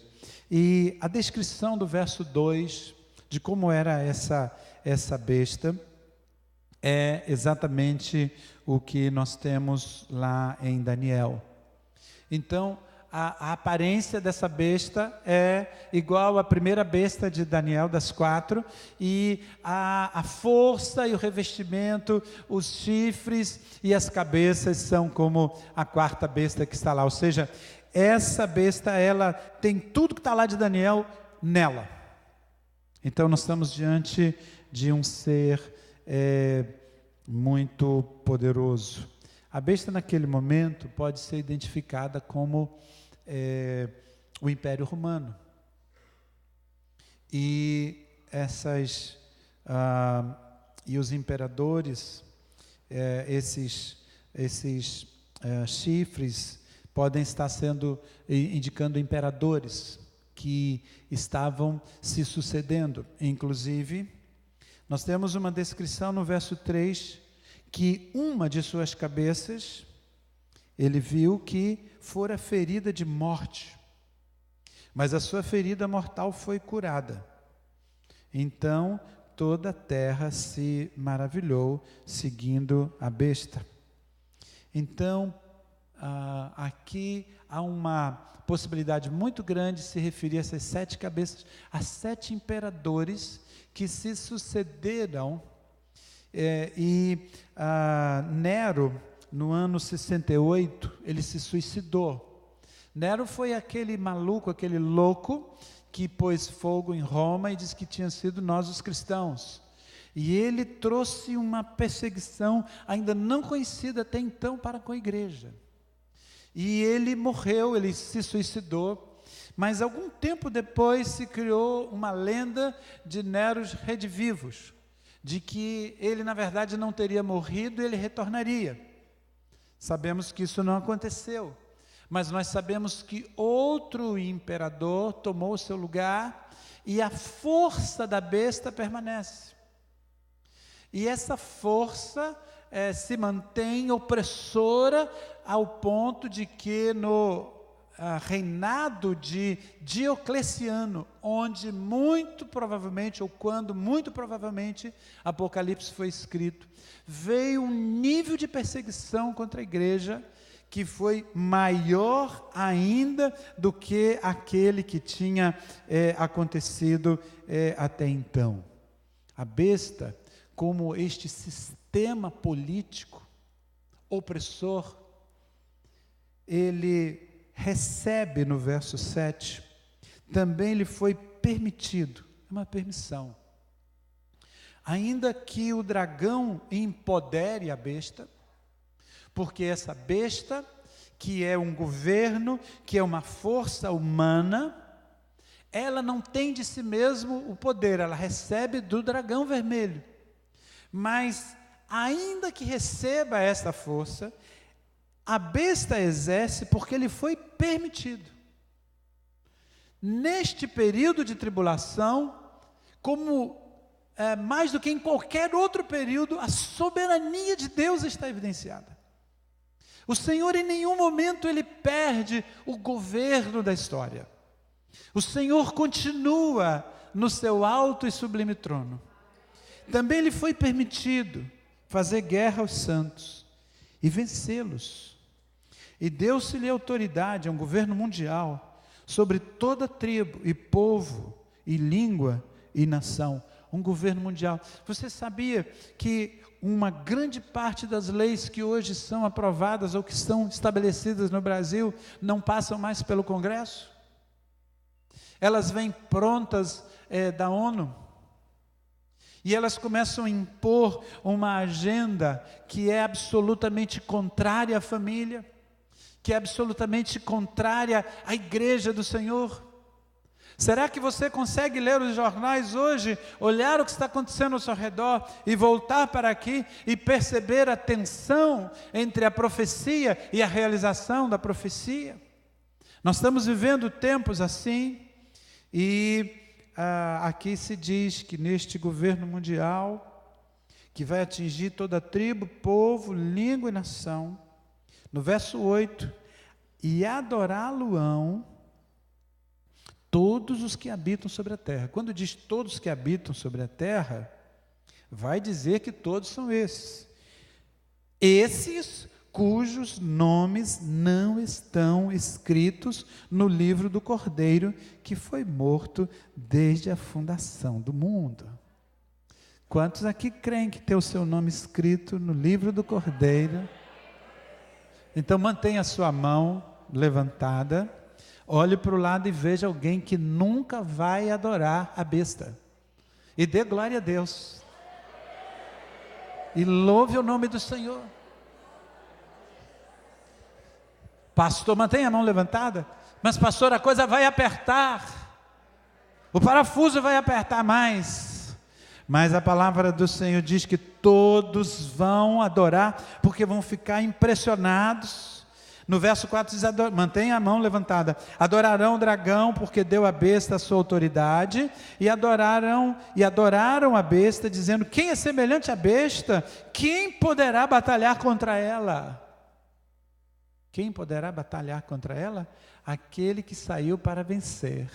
E a descrição do verso 2, de como era essa besta, é exatamente o que nós temos lá em Daniel. Então, a aparência dessa besta é igual à primeira besta de Daniel, das 4, e a força e o revestimento, os chifres e as cabeças são como a quarta besta que está lá. Ou seja, essa besta, ela tem tudo que está lá de Daniel nela. Então nós estamos diante de um ser muito poderoso. A besta naquele momento pode ser identificada como o Império Romano. E e os imperadores, esses chifres podem estar indicando imperadores que estavam se sucedendo. Inclusive, nós temos uma descrição no verso 3, que uma de suas cabeças, ele viu que fora ferida de morte, mas a sua ferida mortal foi curada. Então toda a terra se maravilhou, seguindo a besta. Então aqui há uma possibilidade muito grande de se referir a essas 7 cabeças, a 7 imperadores que se sucederam. Nero, no ano 68, ele se suicidou. Nero foi aquele maluco, aquele louco, que pôs fogo em Roma e disse que tinha sido nós os cristãos. E ele trouxe uma perseguição ainda não conhecida até então para com a igreja. E ele morreu, ele se suicidou, mas algum tempo depois se criou uma lenda de Neros redivivos, de que ele na verdade não teria morrido e ele retornaria. Sabemos que isso não aconteceu, mas nós sabemos que outro imperador tomou o seu lugar e a força da besta permanece. E essa força se mantém opressora ao ponto de que no reinado de Diocleciano, onde muito provavelmente, ou quando muito provavelmente Apocalipse foi escrito, veio um nível de perseguição contra a igreja que foi maior ainda do que aquele que tinha acontecido até então. A besta, como este sistema político opressor, ele recebe no verso 7, também lhe foi permitido, uma permissão, ainda que o dragão empodere a besta, porque essa besta, que é um governo, que é uma força humana, ela não tem de si mesmo o poder, ela recebe do dragão vermelho, mas ainda que receba essa força, a besta exerce porque lhe foi permitido. Neste período de tribulação, como mais do que em qualquer outro período, a soberania de Deus está evidenciada. O Senhor em nenhum momento ele perde o governo da história. O Senhor continua no seu alto e sublime trono. Também lhe foi permitido fazer guerra aos santos e vencê-los. E deu-se-lhe autoridade, um governo mundial, sobre toda tribo e povo e língua e nação. Um governo mundial. Você sabia que uma grande parte das leis que hoje são aprovadas ou que são estabelecidas no Brasil não passam mais pelo Congresso? Elas vêm prontas da ONU. E elas começam a impor uma agenda que é absolutamente contrária à família, que é absolutamente contrária à igreja do Senhor. Será que você consegue ler os jornais hoje, olhar o que está acontecendo ao seu redor e voltar para aqui e perceber a tensão entre a profecia e a realização da profecia? Nós estamos vivendo tempos assim e aqui se diz que neste governo mundial, que vai atingir toda tribo, povo, língua e nação, no verso 8, e adorá-lo-ão todos os que habitam sobre a terra. Quando diz todos que habitam sobre a terra, vai dizer que todos são esses cujos nomes não estão escritos no livro do Cordeiro, que foi morto desde a fundação do mundo. Quantos aqui creem que tem o seu nome escrito no livro do Cordeiro? Então mantenha a sua mão levantada, olhe para o lado e veja alguém que nunca vai adorar a besta, e dê glória a Deus, e louve o nome do Senhor. Pastor, mantenha a mão levantada. Mas pastor, a coisa vai apertar, o parafuso vai apertar mais. Mas a palavra do Senhor diz que todos vão adorar, porque vão ficar impressionados. No verso 4 diz, mantenha a mão levantada, adorarão o dragão, porque deu à besta a sua autoridade, e adoraram a besta, dizendo, quem é semelhante à besta? Quem poderá batalhar contra ela? Quem poderá batalhar contra ela? Aquele que saiu para vencer.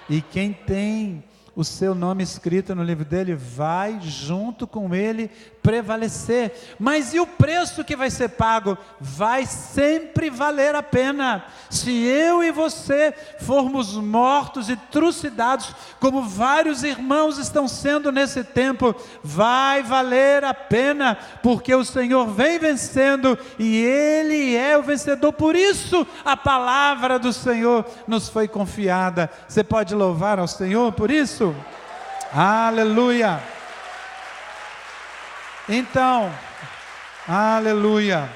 E quem tem o seu nome escrito no livro dele, vai junto com ele prevalecer. Mas e o preço que vai ser pago? Vai sempre valer a pena. Se eu e você formos mortos e trucidados, como vários irmãos estão sendo nesse tempo, vai valer a pena, porque o Senhor vem vencendo, e Ele é o vencedor. Por isso a palavra do Senhor nos foi confiada. Você pode louvar ao Senhor por isso? Aleluia! Então, aleluia!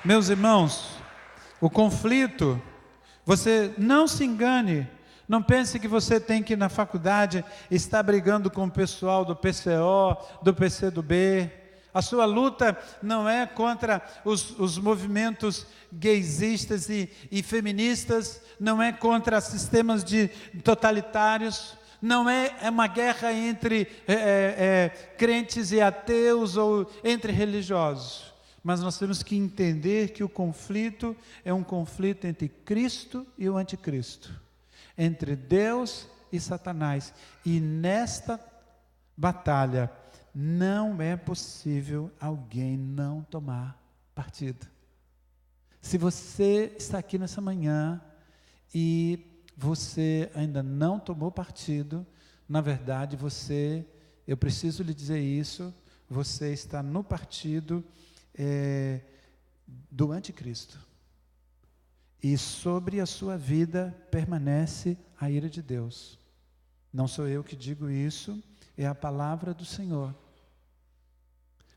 Meus irmãos, o conflito, você não se engane, não pense que você tem que ir na faculdade estar brigando com o pessoal do PCO, do PCdoB. A sua luta não é contra os movimentos gaysistas e feministas, não é contra sistemas totalitários, não é uma guerra entre crentes e ateus ou entre religiosos. Mas nós temos que entender que o conflito é um conflito entre Cristo e o anticristo, entre Deus e Satanás. E nesta batalha, não é possível alguém não tomar partido. Se você está aqui nessa manhã e você ainda não tomou partido, na verdade eu preciso lhe dizer isso, você está no partido do anticristo. E sobre a sua vida permanece a ira de Deus. Não sou eu que digo isso, é a palavra do Senhor.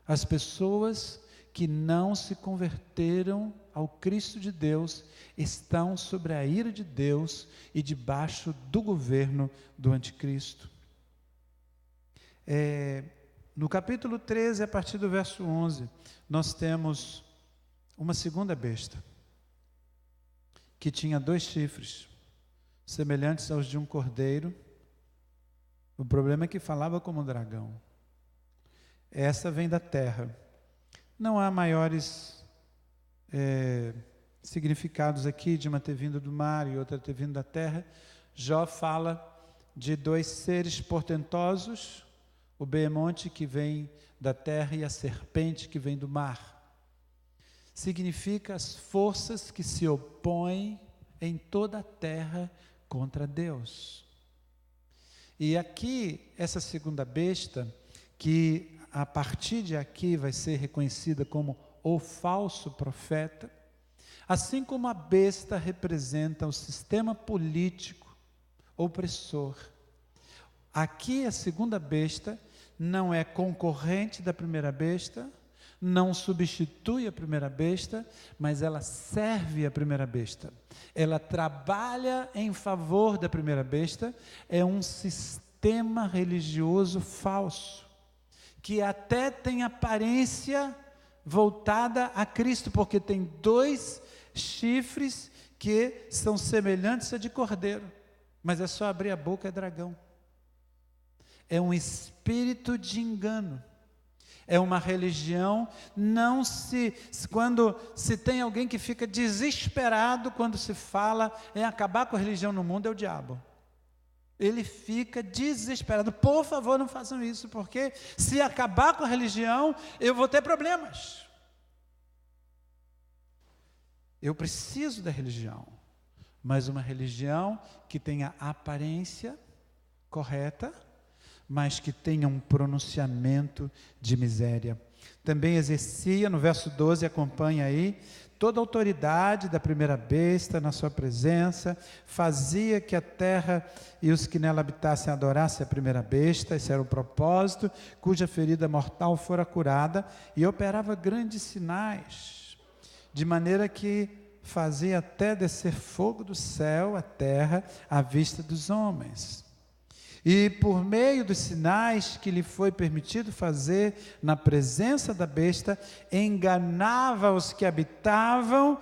As pessoas que não se converteram ao Cristo de Deus estão sobre a ira de Deus e debaixo do governo do anticristo. No capítulo 13, a partir do verso 11, nós temos uma segunda besta, que tinha 2 chifres, semelhantes aos de um cordeiro. O problema é que falava como um dragão. Essa vem da terra. Não há maiores significados aqui de uma ter vindo do mar e outra ter vindo da terra. Jó fala de 2 seres portentosos, o behemonte que vem da terra e a serpente que vem do mar. Significa as forças que se opõem em toda a terra contra Deus. E aqui, essa segunda besta, que a partir de aqui vai ser reconhecida como o falso profeta, assim como a besta representa o sistema político opressor, Aqui a segunda besta não é concorrente da primeira besta, não substitui a primeira besta, mas ela serve a primeira besta. Ela trabalha em favor da primeira besta, é um sistema religioso falso, que até tem aparência voltada a Cristo, porque tem 2 chifres que são semelhantes a de cordeiro, mas é só abrir a boca, é dragão. É um espírito de engano. É uma religião, quando se tem alguém que fica desesperado quando se fala em acabar com a religião no mundo, é o diabo. Ele fica desesperado. Por favor, não façam isso, porque se acabar com a religião, eu vou ter problemas. Eu preciso da religião, mas uma religião que tenha aparência correta, mas que tenha um pronunciamento de miséria. Também exercia, no verso 12, acompanha aí, toda a autoridade da primeira besta na sua presença, fazia que a terra e os que nela habitassem adorassem a primeira besta, esse era o propósito, cuja ferida mortal fora curada, e operava grandes sinais, de maneira que fazia até descer fogo do céu à terra à vista dos homens. E por meio dos sinais que lhe foi permitido fazer na presença da besta, enganava os que habitavam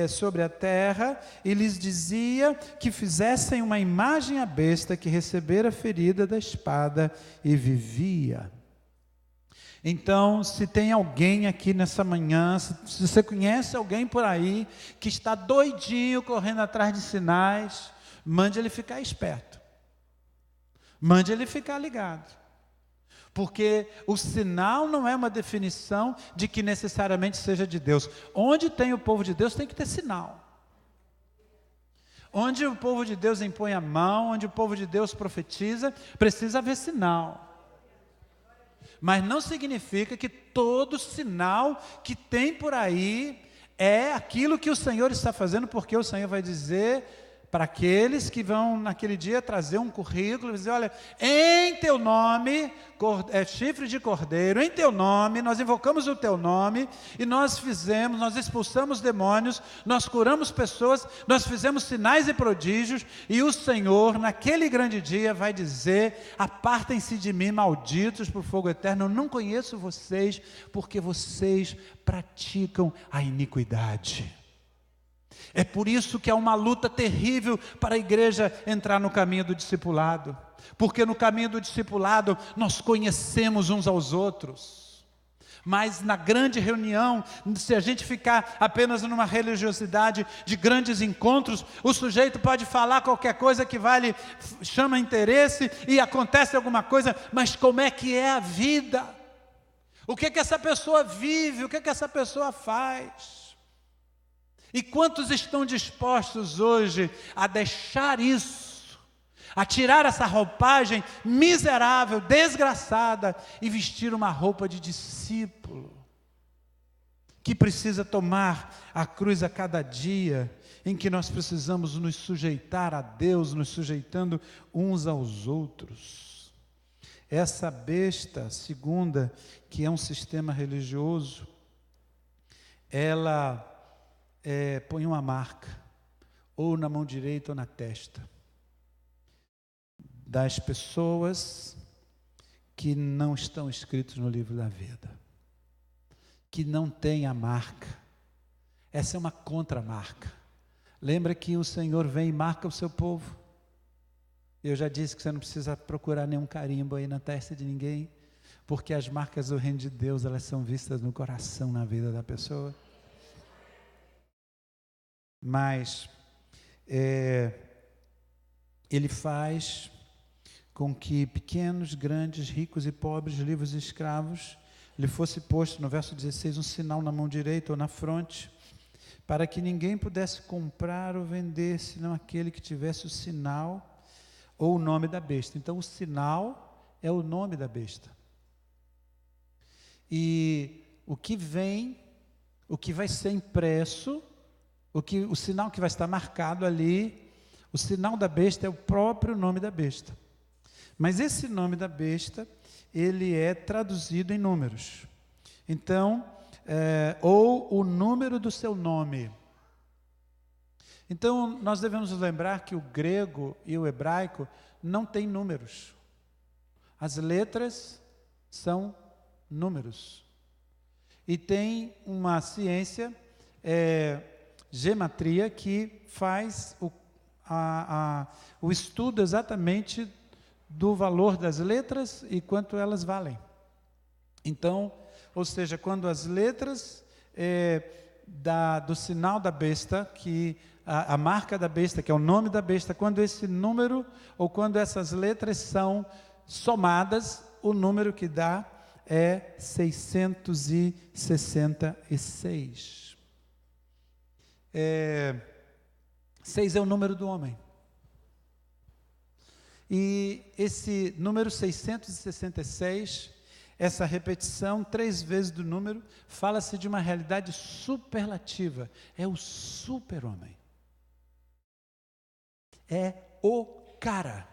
sobre a terra e lhes dizia que fizessem uma imagem à besta que recebera a ferida da espada e vivia. Então, se tem alguém aqui nessa manhã, se você conhece alguém por aí que está doidinho correndo atrás de sinais, mande ele ficar esperto. Mande ele ficar ligado, porque o sinal não é uma definição de que necessariamente seja de Deus. Onde tem o povo de Deus tem que ter sinal. Onde o povo de Deus impõe a mão, onde o povo de Deus profetiza, precisa haver sinal. Mas não significa que todo sinal que tem por aí é aquilo que o Senhor está fazendo, porque o Senhor vai dizer para aqueles que vão naquele dia trazer um currículo e dizer, olha, em teu nome, chifre de cordeiro, em teu nome, nós invocamos o teu nome, e nós expulsamos demônios, nós curamos pessoas, nós fizemos sinais e prodígios, e o Senhor, naquele grande dia, vai dizer, apartem-se de mim, malditos, para o fogo eterno, eu não conheço vocês, porque vocês praticam a iniquidade. É por isso que é uma luta terrível para a igreja entrar no caminho do discipulado, porque no caminho do discipulado nós conhecemos uns aos outros, mas na grande reunião, se a gente ficar apenas numa religiosidade de grandes encontros, o sujeito pode falar qualquer coisa que chama interesse e acontece alguma coisa, mas como é que é a vida? O que essa pessoa vive? O que essa pessoa faz? E quantos estão dispostos hoje a deixar isso, a tirar essa roupagem miserável, desgraçada, e vestir uma roupa de discípulo, que precisa tomar a cruz a cada dia, em que nós precisamos nos sujeitar a Deus, nos sujeitando uns aos outros. Essa besta segunda, que é um sistema religioso, ela põe uma marca, ou na mão direita ou na testa, das pessoas que não estão escritos no livro da vida, que não tem a marca. Essa é uma contramarca. Lembra que o Senhor vem e marca o seu povo. Eu já disse que você não precisa procurar nenhum carimbo aí na testa de ninguém, porque as marcas do reino de Deus, elas são vistas no coração, na vida da pessoa. Mas ele faz com que pequenos, grandes, ricos e pobres, livres e escravos, lhe fosse posto, no verso 16, um sinal na mão direita ou na fronte, para que ninguém pudesse comprar ou vender, senão aquele que tivesse o sinal ou o nome da besta. Então, o sinal é o nome da besta. E o que vai ser impresso, o sinal que vai estar marcado ali, o sinal da besta é o próprio nome da besta. Mas esse nome da besta, ele é traduzido em números. Então, ou o número do seu nome. Então, nós devemos lembrar que o grego e o hebraico não têm números. As letras são números. E tem uma ciência, gematria, que faz o estudo exatamente do valor das letras e quanto elas valem. Então, ou seja, quando as letras do sinal da besta, que a marca da besta, que é o nome da besta, quando esse número ou quando essas letras são somadas, o número que dá é 666. 6 é o número do homem. E esse número 666, essa repetição 3 vezes do número, fala-se de uma realidade superlativa. É o super-homem. É o cara.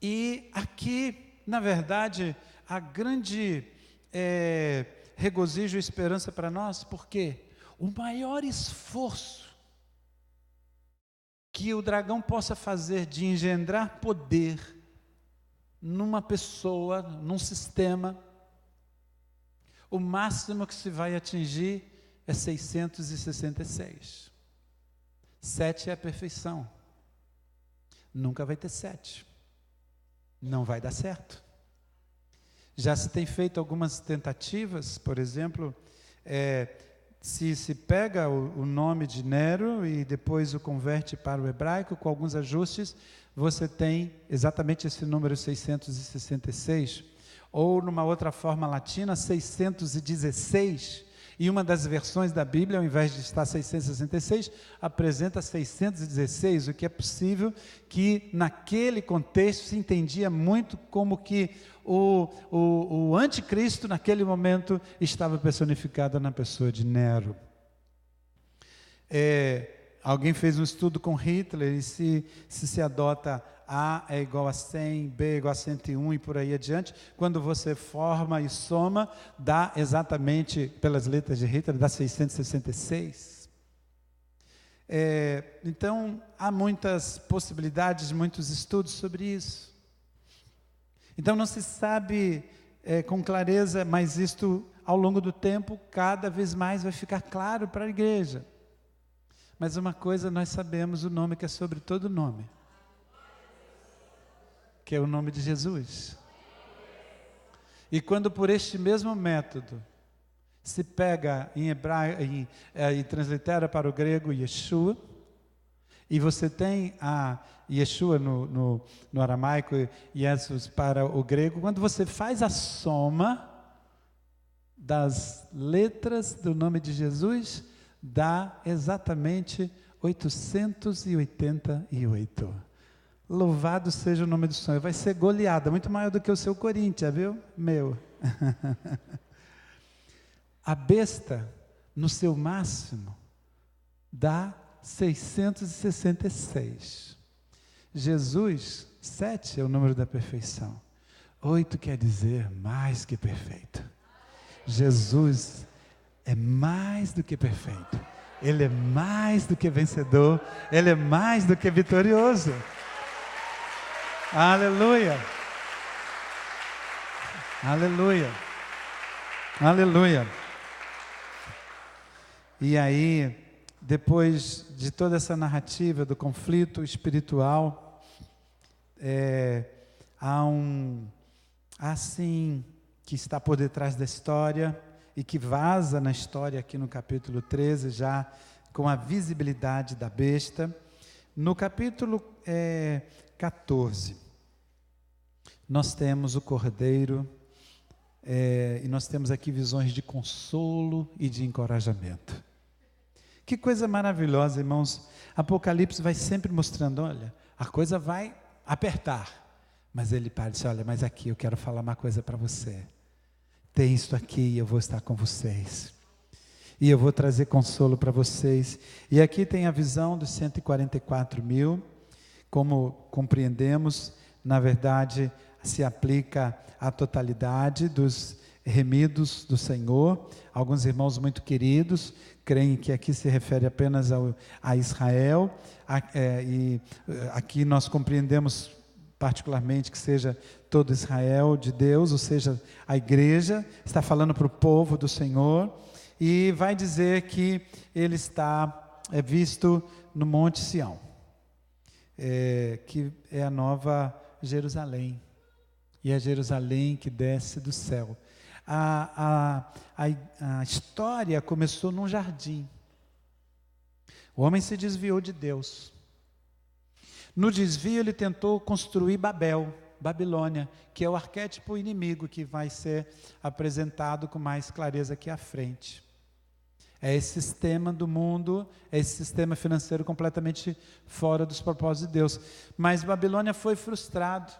E aqui, na verdade, a grande regozijo e esperança para nós, porque o maior esforço que o dragão possa fazer de engendrar poder numa pessoa, num sistema, o máximo que se vai atingir é 666. 7 é a perfeição. Nunca vai ter 7. Não vai dar certo. Já se tem feito algumas tentativas, por exemplo, se pega o nome de Nero e depois o converte para o hebraico, com alguns ajustes, você tem exatamente esse número 666, ou numa outra forma latina, 616, e uma das versões da Bíblia, ao invés de estar 666, apresenta 616, o que é possível que naquele contexto se entendia muito como que o anticristo naquele momento estava personificado na pessoa de Nero. Alguém fez um estudo com Hitler e se adota A é igual a 100, B é igual a 101 e por aí adiante, quando você forma e soma, dá exatamente, pelas letras de Hitler, dá 666. Então, há muitas possibilidades, muitos estudos sobre isso. Então, não se sabe com clareza, mas isto, ao longo do tempo, cada vez mais vai ficar claro para a igreja. Mas uma coisa nós sabemos, o nome que é sobre todo nome, que é o nome de Jesus. E quando por este mesmo método se pega em hebraico e translitera para o grego Yeshua, e você tem a Yeshua no aramaico e Jesus para o grego, quando você faz a soma das letras do nome de Jesus, dá exatamente 888. Louvado seja o nome do Senhor. Vai ser goleada, muito maior do que o seu Corinthians, viu? Meu. A besta, no seu máximo, dá 666. Jesus, 7 é o número da perfeição. 8 quer dizer mais que perfeito. Jesus é mais do que perfeito. Ele é mais do que vencedor. Ele é mais do que vitorioso. Aleluia. Aleluia. Aleluia. E aí, depois de toda essa narrativa do conflito espiritual, há assim, que está por detrás da história e que vaza na história aqui no capítulo 13, já com a visibilidade da besta. No capítulo 14, nós temos o Cordeiro, e nós temos aqui visões de consolo e de encorajamento. Que coisa maravilhosa, irmãos. Apocalipse vai sempre mostrando, olha, a coisa vai apertar, mas ele para e diz, olha, mas aqui eu quero falar uma coisa para você. Tem isso aqui e eu vou estar com vocês. E eu vou trazer consolo para vocês. E aqui tem a visão dos 144 mil, Como compreendemos, na verdade, se aplica à totalidade dos remidos do Senhor. Alguns irmãos muito queridos creem que aqui se refere apenas a Israel, e aqui nós compreendemos particularmente que seja todo Israel de Deus, ou seja, a igreja, está falando para o povo do Senhor, e vai dizer que ele está visto no Monte Sião, que é a nova Jerusalém, e é Jerusalém que desce do céu. A história começou num jardim. O homem se desviou de Deus. No desvio ele tentou construir Babilônia, que é o arquétipo inimigo que vai ser apresentado com mais clareza aqui à frente. É esse sistema do mundo, é esse sistema financeiro completamente fora dos propósitos de Deus. Mas Babilônia foi frustrado.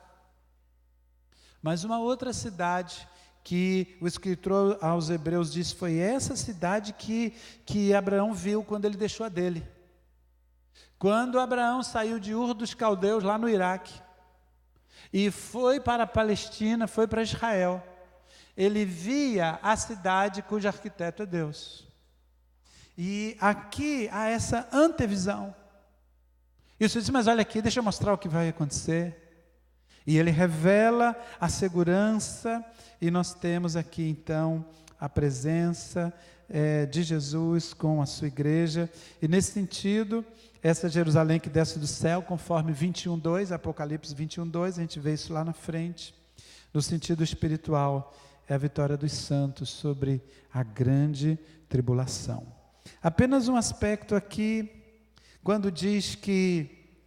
Mas uma outra cidade que o escritor aos Hebreus diz, foi essa cidade que Abraão viu quando ele deixou a dele. Quando Abraão saiu de Ur dos Caldeus, lá no Iraque, e foi para a Palestina, foi para Israel, ele via a cidade cujo arquiteto é Deus. E aqui há essa antevisão. E você diz, mas olha aqui, deixa eu mostrar o que vai acontecer. E ele revela a segurança, e nós temos aqui então a presença de Jesus com a sua igreja. E nesse sentido, essa Jerusalém que desce do céu, conforme 21:2, Apocalipse 21:2, a gente vê isso lá na frente. No sentido espiritual, é a vitória dos santos sobre a grande tribulação. Apenas um aspecto aqui, quando diz que,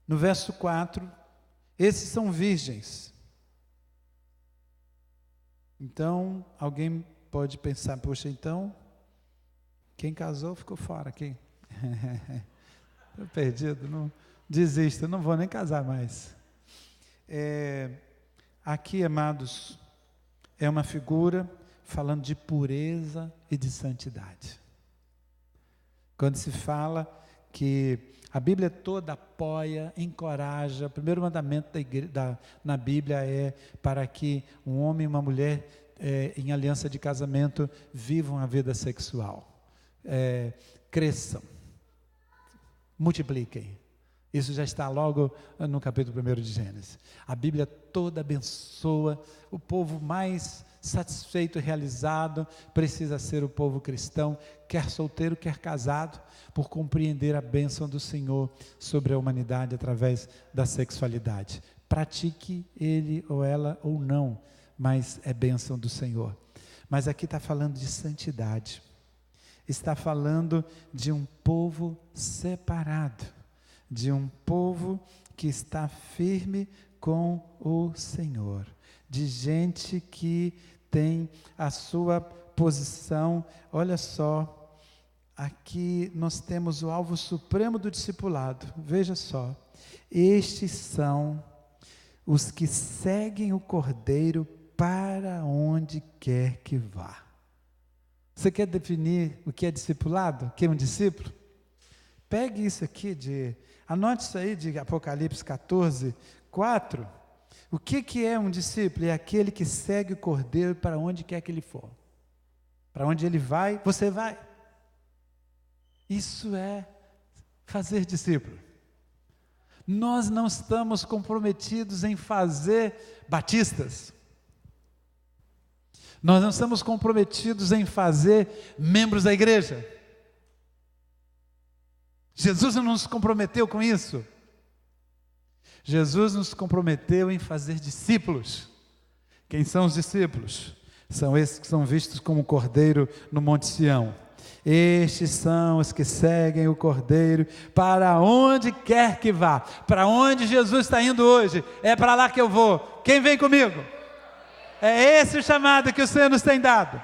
no verso 4, esses são virgens. Então, alguém pode pensar, poxa, então, quem casou ficou fora, quem? Estou perdido, não desisto, não vou nem casar mais. Aqui, amados, é uma figura falando de pureza e de santidade. Quando se fala que a Bíblia toda apoia, encoraja, o primeiro mandamento na Bíblia é para que um homem e uma mulher em aliança de casamento vivam a vida sexual, cresçam, multipliquem. Isso já está logo no capítulo 1 de Gênesis. A Bíblia toda abençoa. O povo mais satisfeito e realizado precisa ser o povo cristão, quer solteiro, quer casado, por compreender a bênção do Senhor sobre a humanidade através da sexualidade. Pratique ele ou ela ou não, mas é bênção do Senhor. Mas aqui está falando de santidade, está falando de um povo separado, de um povo que está firme com o Senhor, de gente que tem a sua posição. Olha só, aqui nós temos o alvo supremo do discipulado. Veja só, estes são os que seguem o Cordeiro para onde quer que vá. Você quer definir o que é discipulado? O que é um discípulo? Pegue isso aqui, anote isso aí de Apocalipse 14:4. O que é um discípulo? É aquele que segue o Cordeiro para onde quer que ele for. Para onde ele vai, você vai. Isso é fazer discípulo. Nós não estamos comprometidos em fazer batistas. Nós não estamos comprometidos em fazer membros da igreja. Jesus não nos comprometeu com isso. Jesus nos comprometeu em fazer discípulos. Quem são os discípulos? São esses que são vistos como Cordeiro no Monte Sião. Estes são os que seguem o Cordeiro para onde quer que vá. Para onde Jesus está indo hoje, é para lá que eu vou. Quem vem comigo? É esse o chamado que o Senhor nos tem dado,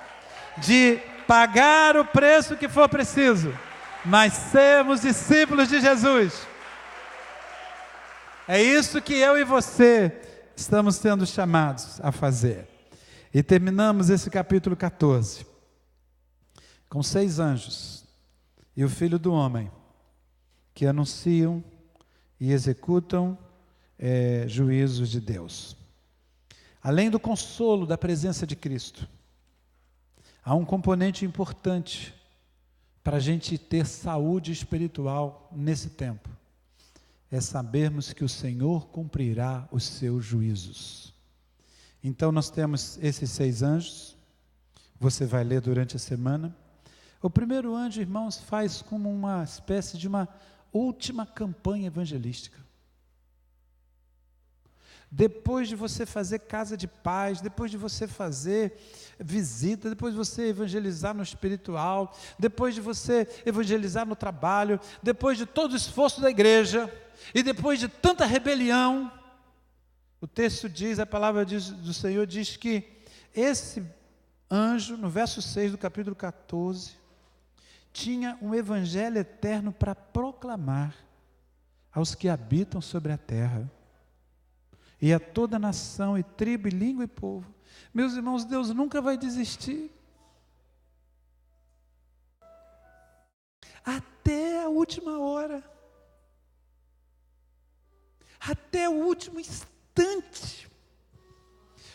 de pagar o preço que for preciso, mas sermos discípulos de Jesus. É isso que eu e você estamos sendo chamados a fazer. E terminamos esse capítulo 14 com 6 anjos e o Filho do Homem, que anunciam e executam juízos de Deus. Além do consolo da presença de Cristo, há um componente importante para a gente ter saúde espiritual nesse tempo. É sabermos que o Senhor cumprirá os seus juízos. Então nós temos esses 6 anjos, você vai ler durante a semana. O primeiro anjo, irmãos, faz como uma espécie de uma última campanha evangelística. Depois de você fazer casa de paz, depois de você fazer visita, depois de você evangelizar no espiritual, depois de você evangelizar no trabalho, depois de todo o esforço da igreja, e depois de tanta rebelião, o texto diz, a palavra do Senhor diz que esse anjo, no verso 6 do capítulo 14, tinha um evangelho eterno para proclamar aos que habitam sobre a terra, e a toda nação, e tribo, e língua, e povo. Meus irmãos, Deus nunca vai desistir. Até a última hora. Até o último instante.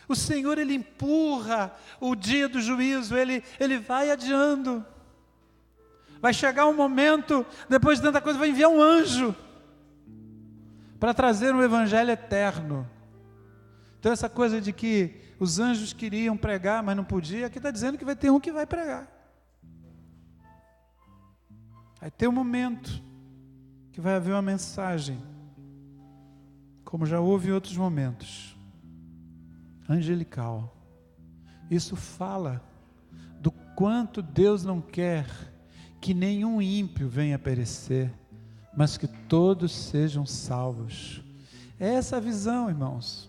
O Senhor, Ele empurra o dia do juízo, Ele vai adiando. Vai chegar um momento, depois de tanta coisa, vai enviar um anjo para trazer um evangelho eterno. Então essa coisa de que os anjos queriam pregar, mas não podia, aqui está dizendo que vai ter um que vai pregar. Vai ter um momento que vai haver uma mensagem, como já houve em outros momentos, angelical. Isso fala do quanto Deus não quer que nenhum ímpio venha a perecer, mas que todos sejam salvos. É essa a visão, irmãos.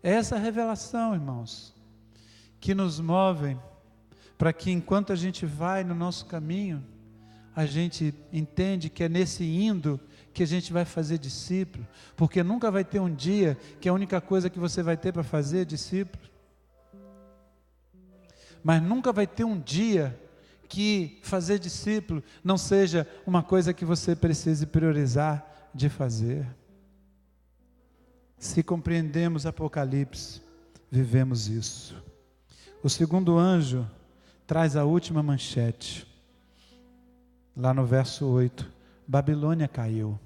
É essa a revelação, irmãos, que nos move para que enquanto a gente vai no nosso caminho, a gente entende que é nesse indo que a gente vai fazer discípulo, porque nunca vai ter um dia que a única coisa que você vai ter para fazer é discípulo. Mas nunca vai ter um dia que fazer discípulo não seja uma coisa que você precise priorizar de fazer. Se compreendemos Apocalipse, vivemos isso. O segundo anjo traz a última manchete. Lá no verso 8, Babilônia caiu.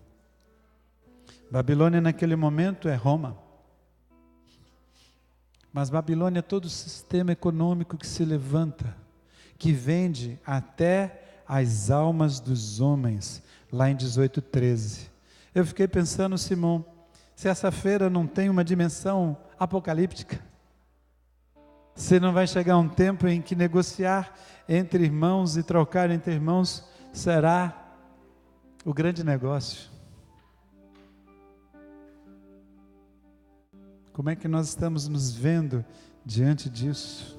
Babilônia naquele momento é Roma. Mas Babilônia é todo o sistema econômico que se levanta, que vende até as almas dos homens, lá em 18:13. Eu fiquei pensando, Simão, se essa feira não tem uma dimensão apocalíptica, se não vai chegar um tempo em que negociar entre irmãos e trocar entre irmãos será o grande negócio. Como é que nós estamos nos vendo diante disso?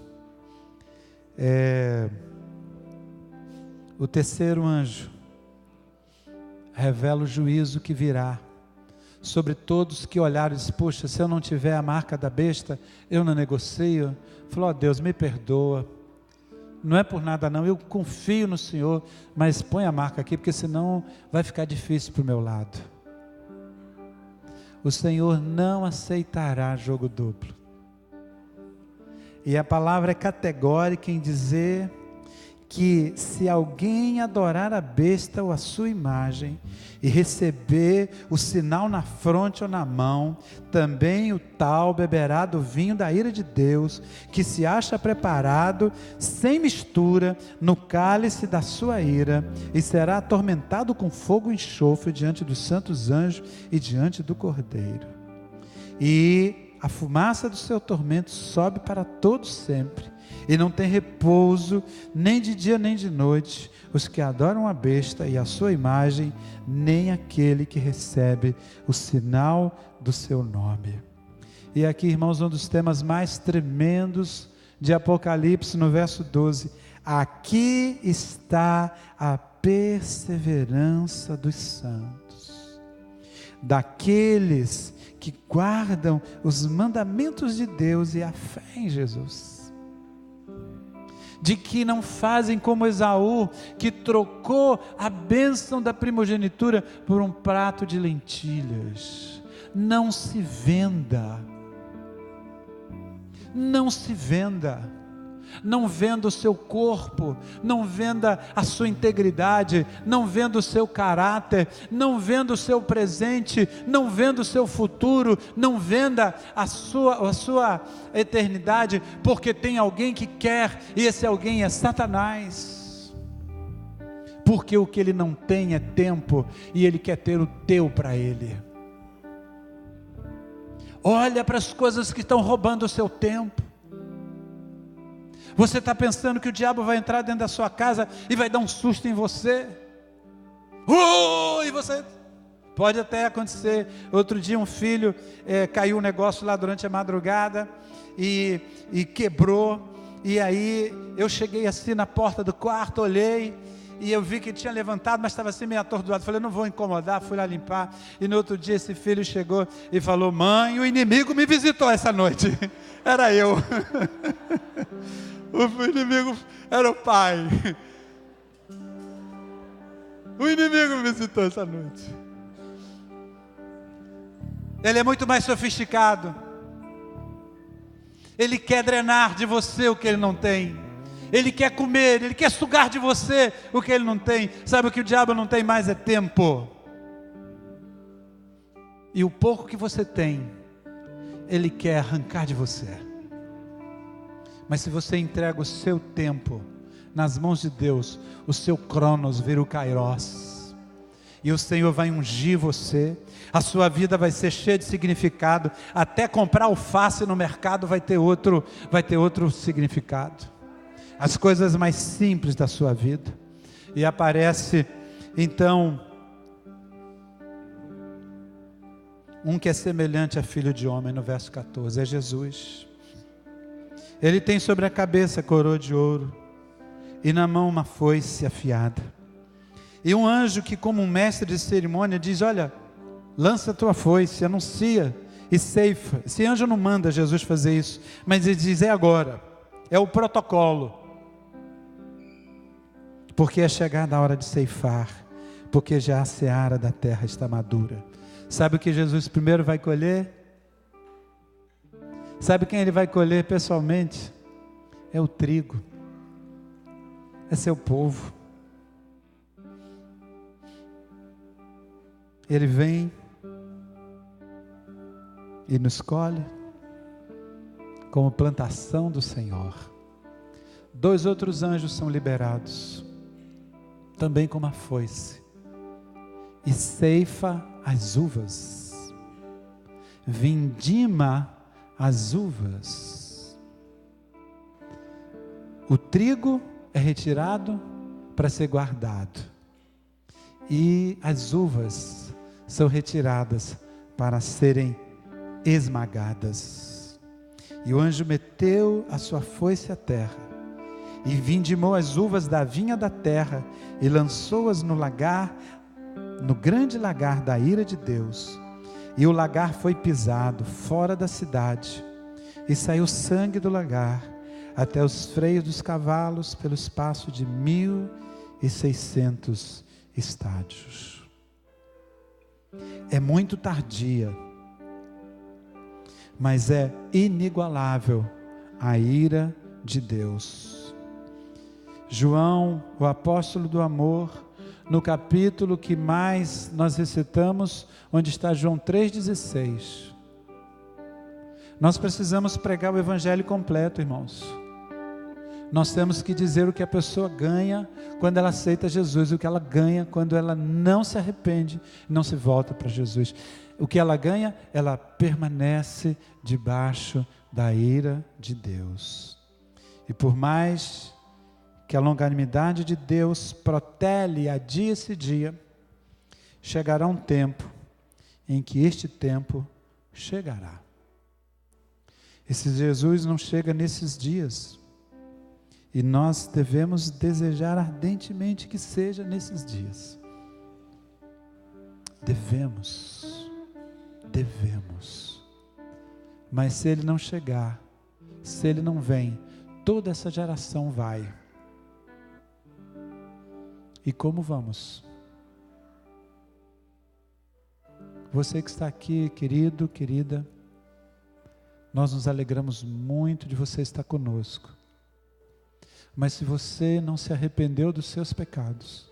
O terceiro anjo revela o juízo que virá sobre todos que olharam e dizem: puxa, se eu não tiver a marca da besta, eu não negocio. Falou: ó Deus, me perdoa, não é por nada não, eu confio no Senhor, mas põe a marca aqui, porque senão vai ficar difícil para o meu lado. O Senhor não aceitará jogo duplo, e a palavra é categórica em dizer que se alguém adorar a besta ou a sua imagem e receber o sinal na fronte ou na mão, também o tal beberá do vinho da ira de Deus, que se acha preparado sem mistura no cálice da sua ira, e será atormentado com fogo e enxofre diante dos santos anjos e diante do Cordeiro. E a fumaça do seu tormento sobe para todo sempre, e não tem repouso, nem de dia nem de noite, os que adoram a besta e a sua imagem, nem aquele que recebe o sinal do seu nome. E aqui, irmãos, um dos temas mais tremendos de Apocalipse, no verso 12: aqui está a perseverança dos santos, daqueles que guardam os mandamentos de Deus e a fé em Jesus. de que não fazem como Esaú, que trocou a bênção da primogenitura por um prato de lentilhas. Não se venda, não se venda. Não venda o seu corpo, não venda a sua integridade, não venda o seu caráter, não venda o seu presente, não venda o seu futuro, não venda a sua eternidade, porque tem alguém que quer, e esse alguém é Satanás. Porque o que ele não tem é tempo, e ele quer ter o teu para ele. Olha para as coisas que estão roubando o seu tempo. Você está pensando que o diabo vai entrar dentro da sua casa e vai dar um susto em você? E você... Pode até acontecer. Outro dia um filho caiu um negócio lá durante a madrugada e quebrou. E aí eu cheguei assim na porta do quarto, olhei e eu vi que ele tinha levantado, mas estava assim meio atordoado. Falei, não vou incomodar, fui lá limpar. E no outro dia esse filho chegou e falou, mãe, o inimigo me visitou essa noite. Era eu. O inimigo era o pai. O inimigo me visitou essa noite. Ele é muito mais sofisticado. Ele quer drenar de você o que ele não tem. Ele quer comer, ele quer sugar de você o que ele não tem. Sabe o que o diabo não tem mais? É tempo. E o pouco que você tem, ele quer arrancar de você. Mas se você entrega o seu tempo nas mãos de Deus, o seu cronos vira o kairos, e o Senhor vai ungir você, a sua vida vai ser cheia de significado, até comprar alface no mercado vai ter outro significado, as coisas mais simples da sua vida. E aparece então um que é semelhante a filho de homem, no verso 14, é Jesus. Ele tem sobre a cabeça coroa de ouro, e na mão uma foice afiada. E um anjo que, como um mestre de cerimônia, diz, olha, lança a tua foice, anuncia e ceifa. Esse anjo não manda Jesus fazer isso, mas ele diz, é agora, é o protocolo. Porque é chegada a hora de ceifar, porque já a seara da terra está madura. Sabe o que Jesus primeiro vai colher? Sabe quem ele vai colher pessoalmente? É o trigo. É seu povo. Ele vem e nos colhe como plantação do Senhor. 2 outros anjos são liberados, também com uma foice, e ceifa as uvas, vindima as uvas. O trigo é retirado para ser guardado, e as uvas são retiradas para serem esmagadas. E o anjo meteu a sua foice à terra, e vindimou as uvas da vinha da terra, e lançou-as no lagar, no grande lagar da ira de Deus. E o lagar foi pisado fora da cidade, e saiu sangue do lagar, até os freios dos cavalos, pelo espaço de 1.600 estádios. É muito tardia, mas é inigualável a ira de Deus. João, o apóstolo do amor, no capítulo que mais nós recitamos, onde está João 3,16. Nós precisamos pregar o evangelho completo, irmãos. Nós temos que dizer o que a pessoa ganha quando ela aceita Jesus, e o que ela ganha quando ela não se arrepende, não se volta para Jesus. O que ela ganha, ela permanece debaixo da ira de Deus. E por mais que a longanimidade de Deus protele a dia esse dia, chegará um tempo em que este tempo chegará. Esse Jesus não chega nesses dias, e nós devemos desejar ardentemente que seja nesses dias. Devemos, mas se Ele não chegar, se Ele não vem, toda essa geração vai. E como vamos? Você que está aqui, querido, querida, nós nos alegramos muito de você estar conosco. Mas se você não se arrependeu dos seus pecados,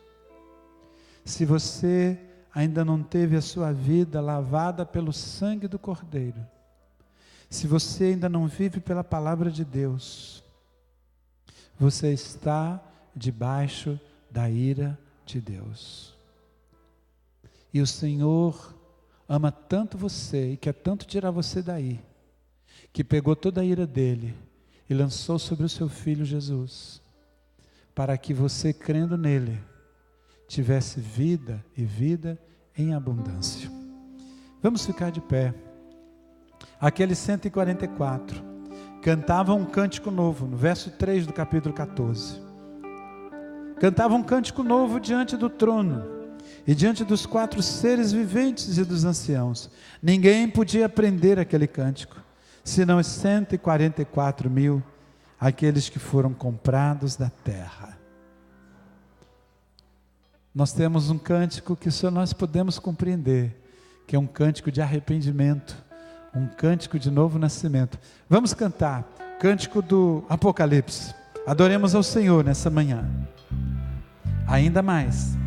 se você ainda não teve a sua vida lavada pelo sangue do Cordeiro, se você ainda não vive pela palavra de Deus, você está debaixo da ira de Deus. E o Senhor ama tanto você e quer tanto tirar você daí, que pegou toda a ira dele e lançou sobre o seu Filho Jesus, para que você, crendo nele, tivesse vida e vida em abundância. Vamos ficar de pé. Aqueles 144 cantavam um cântico novo, no verso 3 do capítulo 14. Cantavam um cântico novo diante do trono e diante dos 4 seres viventes e dos anciãos. Ninguém podia aprender aquele cântico, senão os 144 mil, aqueles que foram comprados da terra. Nós temos um cântico que só nós podemos compreender, que é um cântico de arrependimento, um cântico de novo nascimento. Vamos cantar, cântico do Apocalipse. Adoremos ao Senhor nessa manhã. Ainda mais.